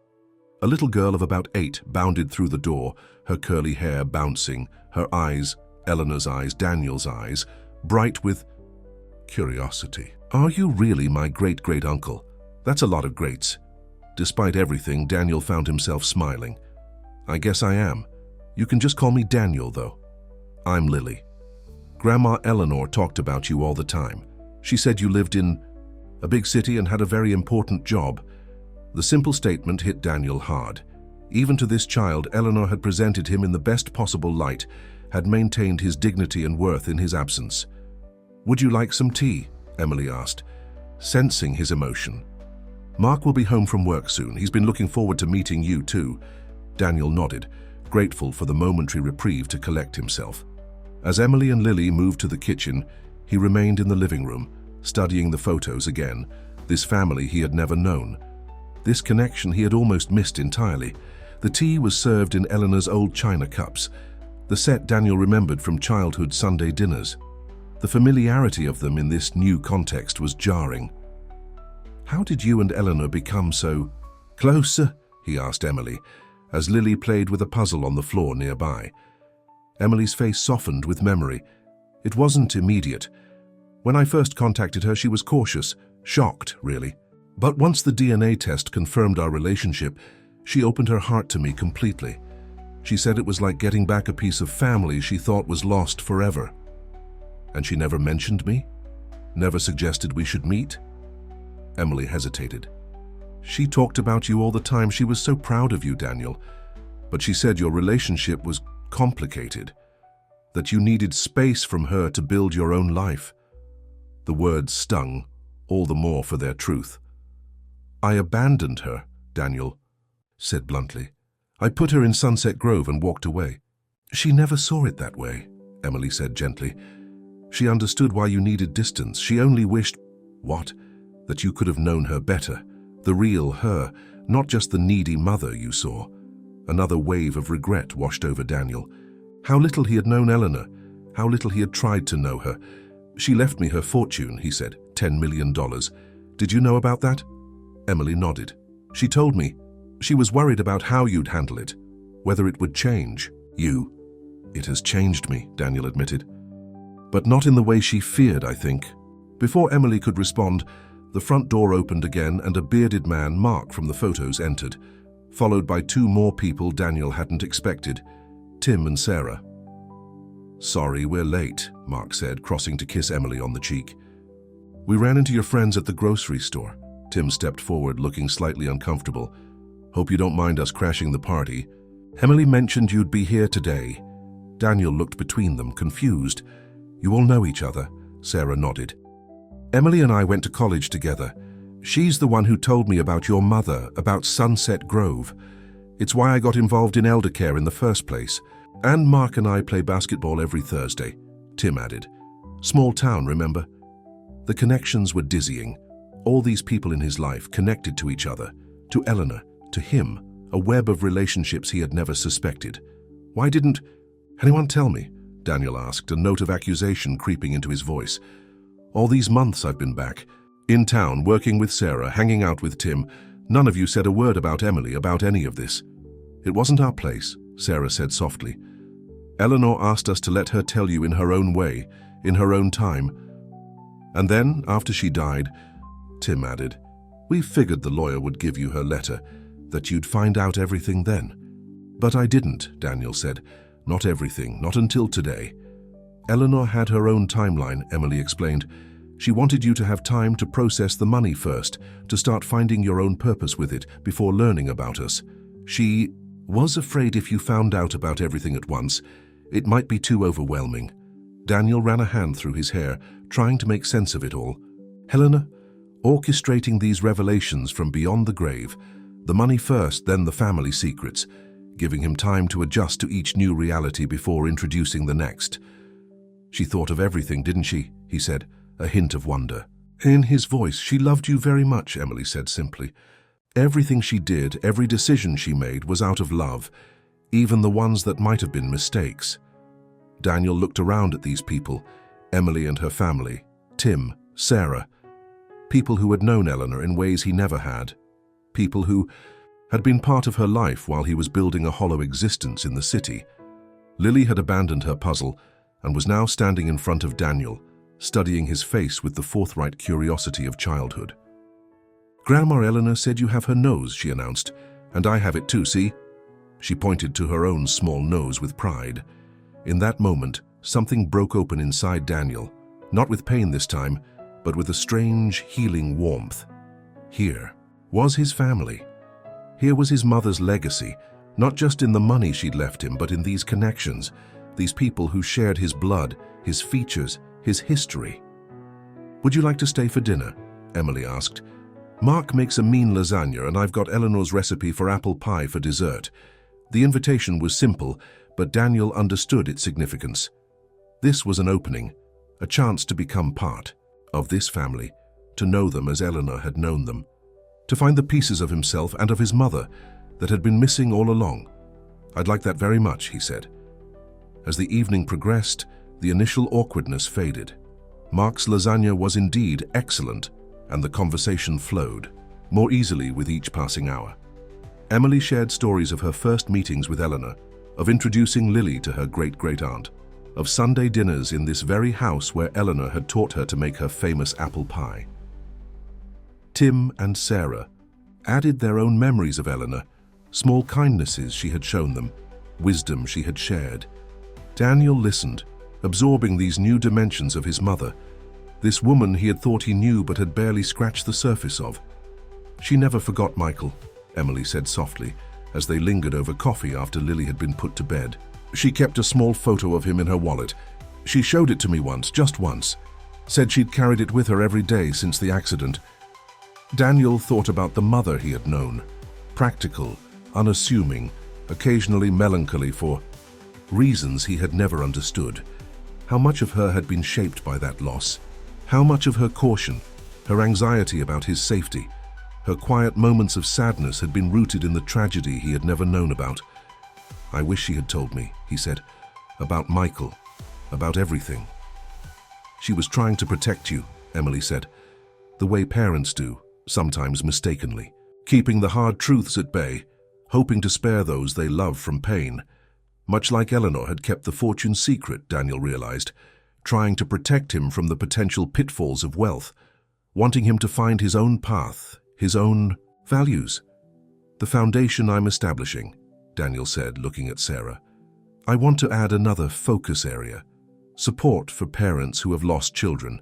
A little girl of about 8 bounded through the door, her curly hair bouncing, her eyes, Eleanor's eyes, Daniel's eyes, bright with curiosity. "Are you really my great-great-uncle? That's a lot of greats." Despite everything, Daniel found himself smiling. "I guess I am. You can just call me Daniel, though." "I'm Lily. Grandma Eleanor talked about you all the time. She said you lived in a big city and had a very important job." The simple statement hit Daniel hard. Even to this child, Eleanor had presented him in the best possible light, had maintained his dignity and worth in his absence. "Would you like some tea?" Emily asked, sensing his emotion. "Mark will be home from work soon. He's been looking forward to meeting you too." Daniel nodded, grateful for the momentary reprieve to collect himself. As Emily and Lily moved to the kitchen, he remained in the living room, studying the photos again, this family he had never known. This connection he had almost missed entirely. The tea was served in Eleanor's old china cups, the set Daniel remembered from childhood Sunday dinners. The familiarity of them in this new context was jarring. "How did you and Eleanor become so close?" he asked Emily, as Lily played with a puzzle on the floor nearby. Emily's face softened with memory. "It wasn't immediate. When I first contacted her, she was cautious, shocked, really. But once the DNA test confirmed our relationship, she opened her heart to me completely. She said it was like getting back a piece of family she thought was lost forever." "And she never mentioned me? Never suggested we should meet?" Emily hesitated. "She talked about you all the time. She was so proud of you, Daniel. But she said your relationship was complicated, that you needed space from her to build your own life." The words stung, all the more for their truth. "I abandoned her," Daniel said bluntly. "I put her in Sunset Grove and walked away." "She never saw it that way," Emily said gently. "She understood why you needed distance. She only wished—" "What?" "That you could have known her better. The real her, not just the needy mother you saw." Another wave of regret washed over Daniel. How little he had known Eleanor, how little he had tried to know her. "She left me her fortune," he said, $10 million. "Did you know about that?" Emily nodded. "She told me. She was worried about how you'd handle it, whether it would change you." "It has changed me," Daniel admitted. "But not in the way she feared, I think." Before Emily could respond, the front door opened again and a bearded man, Mark from the photos, entered, followed by 2 more people Daniel hadn't expected, Tim and Sarah. "Sorry, we're late," Mark said, crossing to kiss Emily on the cheek. "We ran into your friends at the grocery store." Tim stepped forward, looking slightly uncomfortable. "Hope you don't mind us crashing the party. Emily mentioned you'd be here today." Daniel looked between them, confused. "You all know each other?" Sarah nodded. "Emily and I went to college together. She's the one who told me about your mother, about Sunset Grove. It's why I got involved in elder care in the first place. And Mark and I play basketball every Thursday," Tim added. "Small town, remember?" The connections were dizzying. All these people in his life connected to each other, to Eleanor, to him, a web of relationships he had never suspected. Why didn't... "Anyone tell me?" Daniel asked, a note of accusation creeping into his voice. "All these months I've been back, in town, working with Sarah, hanging out with Tim. None of you said a word about Emily, about any of this." "It wasn't our place," Sarah said softly. "Eleanor asked us to let her tell you in her own way, in her own time. And then, after she died," Tim added, "we figured the lawyer would give you her letter, that you'd find out everything then." "But I didn't," Daniel said. "Not everything, not until today." "Eleanor had her own timeline," Emily explained. "She wanted you to have time to process the money first, to start finding your own purpose with it before learning about us. She was afraid if you found out about everything at once, it might be too overwhelming." Daniel ran a hand through his hair, trying to make sense of it all. "Helena, orchestrating these revelations from beyond the grave, the money first, then the family secrets, giving him time to adjust to each new reality before introducing the next." "She thought of everything, didn't she?" he said, a hint of wonder. In his voice, "She loved you very much," Emily said simply. "Everything she did, every decision she made was out of love, even the ones that might have been mistakes." Daniel looked around at these people, Emily and her family, Tim, Sarah, people who had known Eleanor in ways he never had, people who had been part of her life while he was building a hollow existence in the city. Lily had abandoned her puzzle and was now standing in front of Daniel, studying his face with the forthright curiosity of childhood. "Grandma Eleanor said you have her nose," she announced, "and I have it too, see?" She pointed to her own small nose with pride. In that moment, something broke open inside Daniel, not with pain this time, but with a strange, healing warmth. Here was his family. Here was his mother's legacy, not just in the money she'd left him, but in these connections, these people who shared his blood, his features, his history. "Would you like to stay for dinner?" Emily asked. "Mark makes a mean lasagna, and I've got Eleanor's recipe for apple pie for dessert." The invitation was simple, but Daniel understood its significance. This was an opening, a chance to become part of this family, to know them as Eleanor had known them, to find the pieces of himself and of his mother that had been missing all along. "I'd like that very much," he said. As the evening progressed, the initial awkwardness faded. Mark's lasagna was indeed excellent, and the conversation flowed more easily with each passing hour. Emily shared stories of her first meetings with Eleanor, of introducing Lily to her great-great-aunt, of Sunday dinners in this very house where Eleanor had taught her to make her famous apple pie. Tim and Sarah added their own memories of Eleanor, small kindnesses she had shown them, wisdom she had shared. Daniel listened, absorbing these new dimensions of his mother, this woman he had thought he knew but had barely scratched the surface of. "She never forgot Michael," Emily said softly, as they lingered over coffee after Lily had been put to bed. "She kept a small photo of him in her wallet. She showed it to me once, just once. Said she'd carried it with her every day since the accident." Daniel thought about the mother he had known, practical, unassuming, occasionally melancholy for reasons he had never understood. How much of her had been shaped by that loss? How much of her caution, her anxiety about his safety, her quiet moments of sadness had been rooted in the tragedy he had never known about? "I wish she had told me," he said, "about Michael, about everything." "She was trying to protect you," Emily said, "the way parents do, sometimes mistakenly, keeping the hard truths at bay, hoping to spare those they love from pain. Much like Eleanor had kept the fortune secret," Daniel realized, trying to protect him from the potential pitfalls of wealth, wanting him to find his own path, his own values. "The foundation I'm establishing," Daniel said, looking at Sarah. "I want to add another focus area, support for parents who have lost children,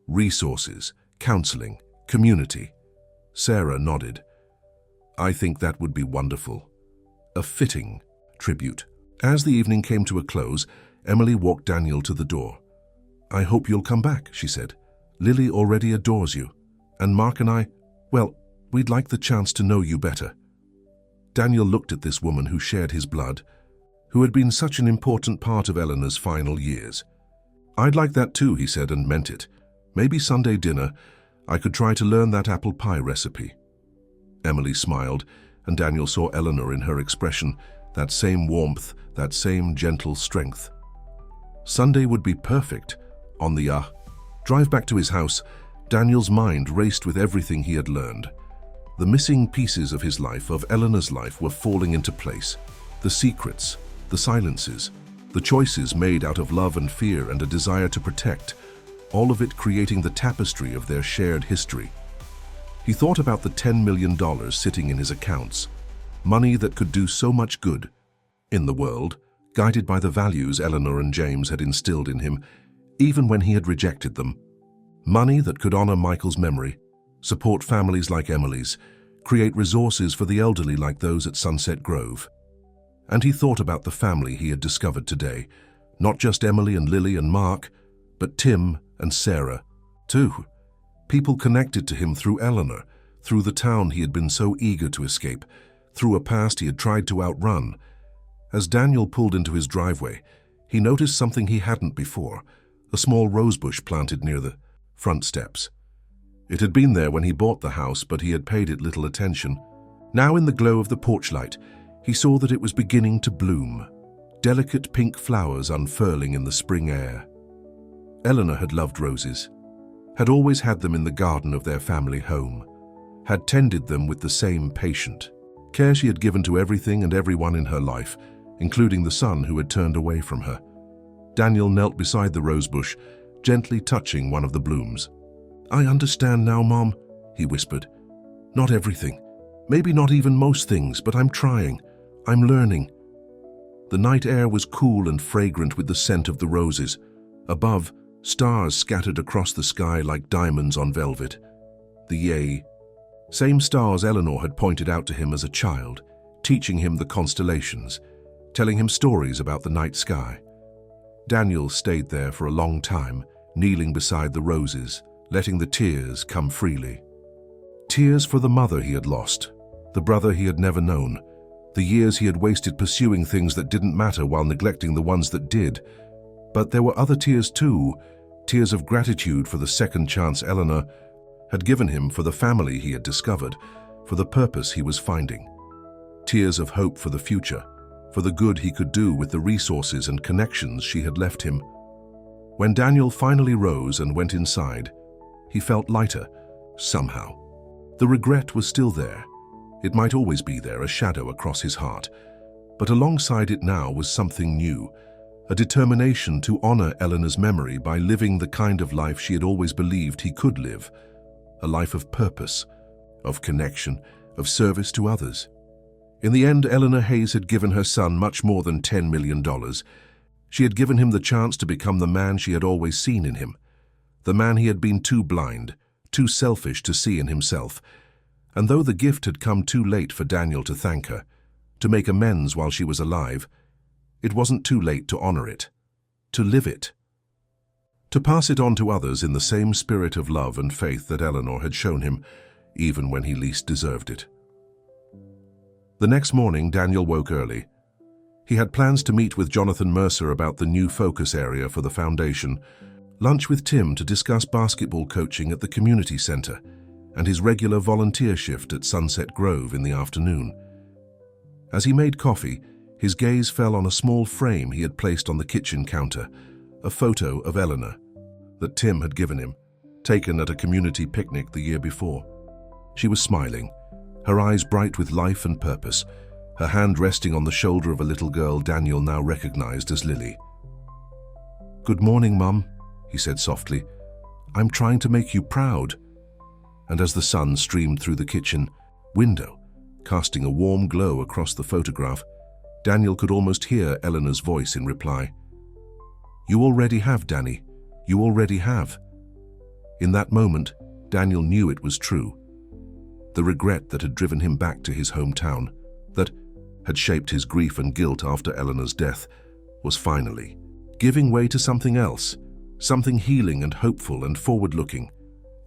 resources, counseling, community." Sarah nodded. "I think that would be wonderful. A fitting tribute." As the evening came to a close, Emily walked Daniel to the door. "I hope you'll come back," she said. "Lily already adores you, and Mark and I, well, we'd like the chance to know you better." Daniel looked at this woman who shared his blood, who had been such an important part of Eleanor's final years. "I'd like that too," he said, and meant it. "Maybe Sunday dinner, I could try to learn that apple pie recipe." Emily smiled, and Daniel saw Eleanor in her expression, that same warmth, that same gentle strength. Sunday would be perfect. On the drive back to his house, Daniel's mind raced with everything he had learned. The missing pieces of his life, of Eleanor's life, were falling into place. The secrets, the silences, the choices made out of love and fear and a desire to protect, all of it creating the tapestry of their shared history. He thought about the $10 million sitting in his accounts, money that could do so much good in the world, guided by the values Eleanor and James had instilled in him, even when he had rejected them. Money that could honor Michael's memory, support families like Emily's, create resources for the elderly like those at Sunset Grove. And he thought about the family he had discovered today, not just Emily and Lily and Mark, but Tim and Sarah, too. People connected to him through Eleanor, through the town he had been so eager to escape, through a past he had tried to outrun. As Daniel pulled into his driveway, he noticed something he hadn't before, a small rosebush planted near the front steps. It had been there when he bought the house, but he had paid it little attention. Now, in the glow of the porch light, he saw that it was beginning to bloom, delicate pink flowers unfurling in the spring air. Eleanor had loved roses, had always had them in the garden of their family home, had tended them with the same patient care she had given to everything and everyone in her life, including the son who had turned away from her. Daniel knelt beside the rosebush, gently touching one of the blooms. "I understand now, Mom," he whispered. "Not everything, maybe not even most things, but I'm trying. I'm learning." The night air was cool and fragrant with the scent of the roses. Above, stars scattered across the sky like diamonds on velvet. The same stars Eleanor had pointed out to him as a child, teaching him the constellations, telling him stories about the night sky. Daniel stayed there for a long time, kneeling beside the roses, letting the tears come freely. Tears for the mother he had lost, the brother he had never known, the years he had wasted pursuing things that didn't matter while neglecting the ones that did. But there were other tears too, tears of gratitude for the second chance Eleanor had given him, for the family he had discovered, for the purpose he was finding. Tears of hope for the future, for the good he could do with the resources and connections she had left him. When Daniel finally rose and went inside, he felt lighter, somehow. The regret was still there. It might always be there, a shadow across his heart. But alongside it now was something new, a determination to honor Eleanor's memory by living the kind of life she had always believed he could live. A life of purpose, of connection, of service to others. In the end, Eleanor Hayes had given her son much more than $10 million. She had given him the chance to become the man she had always seen in him, the man he had been too blind, too selfish to see in himself. And though the gift had come too late for Daniel to thank her, to make amends while she was alive, it wasn't too late to honor it, to live it, to pass it on to others in the same spirit of love and faith that Eleanor had shown him, even when he least deserved it. The next morning, Daniel woke early. He had plans to meet with Jonathan Mercer about the new focus area for the foundation, lunch with Tim to discuss basketball coaching at the community center, and his regular volunteer shift at Sunset Grove in the afternoon. As he made coffee, his gaze fell on a small frame he had placed on the kitchen counter, a photo of Eleanor that Tim had given him, taken at a community picnic the year before. She was smiling, her eyes bright with life and purpose, her hand resting on the shoulder of a little girl Daniel now recognized as Lily. "Good morning, Mum," he said softly. "I'm trying to make you proud." And as the sun streamed through the kitchen window, casting a warm glow across the photograph, Daniel could almost hear Eleanor's voice in reply. "You already have, Danny. You already have." In that moment, Daniel knew it was true. The regret that had driven him back to his hometown, that had shaped his grief and guilt after Eleanor's death, was finally giving way to something else, something healing and hopeful and forward-looking.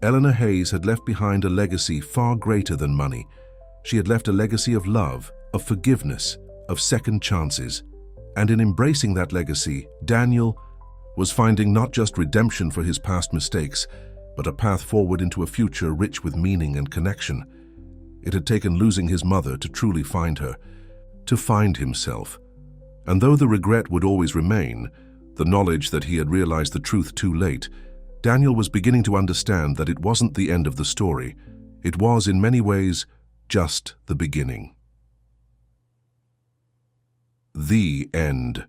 Eleanor Hayes had left behind a legacy far greater than money. She had left a legacy of love, of forgiveness, of second chances. And in embracing that legacy, Daniel was finding not just redemption for his past mistakes, but a path forward into a future rich with meaning and connection. It had taken losing his mother to truly find her, to find himself. And though the regret would always remain, the knowledge that he had realized the truth too late, Daniel was beginning to understand that it wasn't the end of the story. It was, in many ways, just the beginning. The end.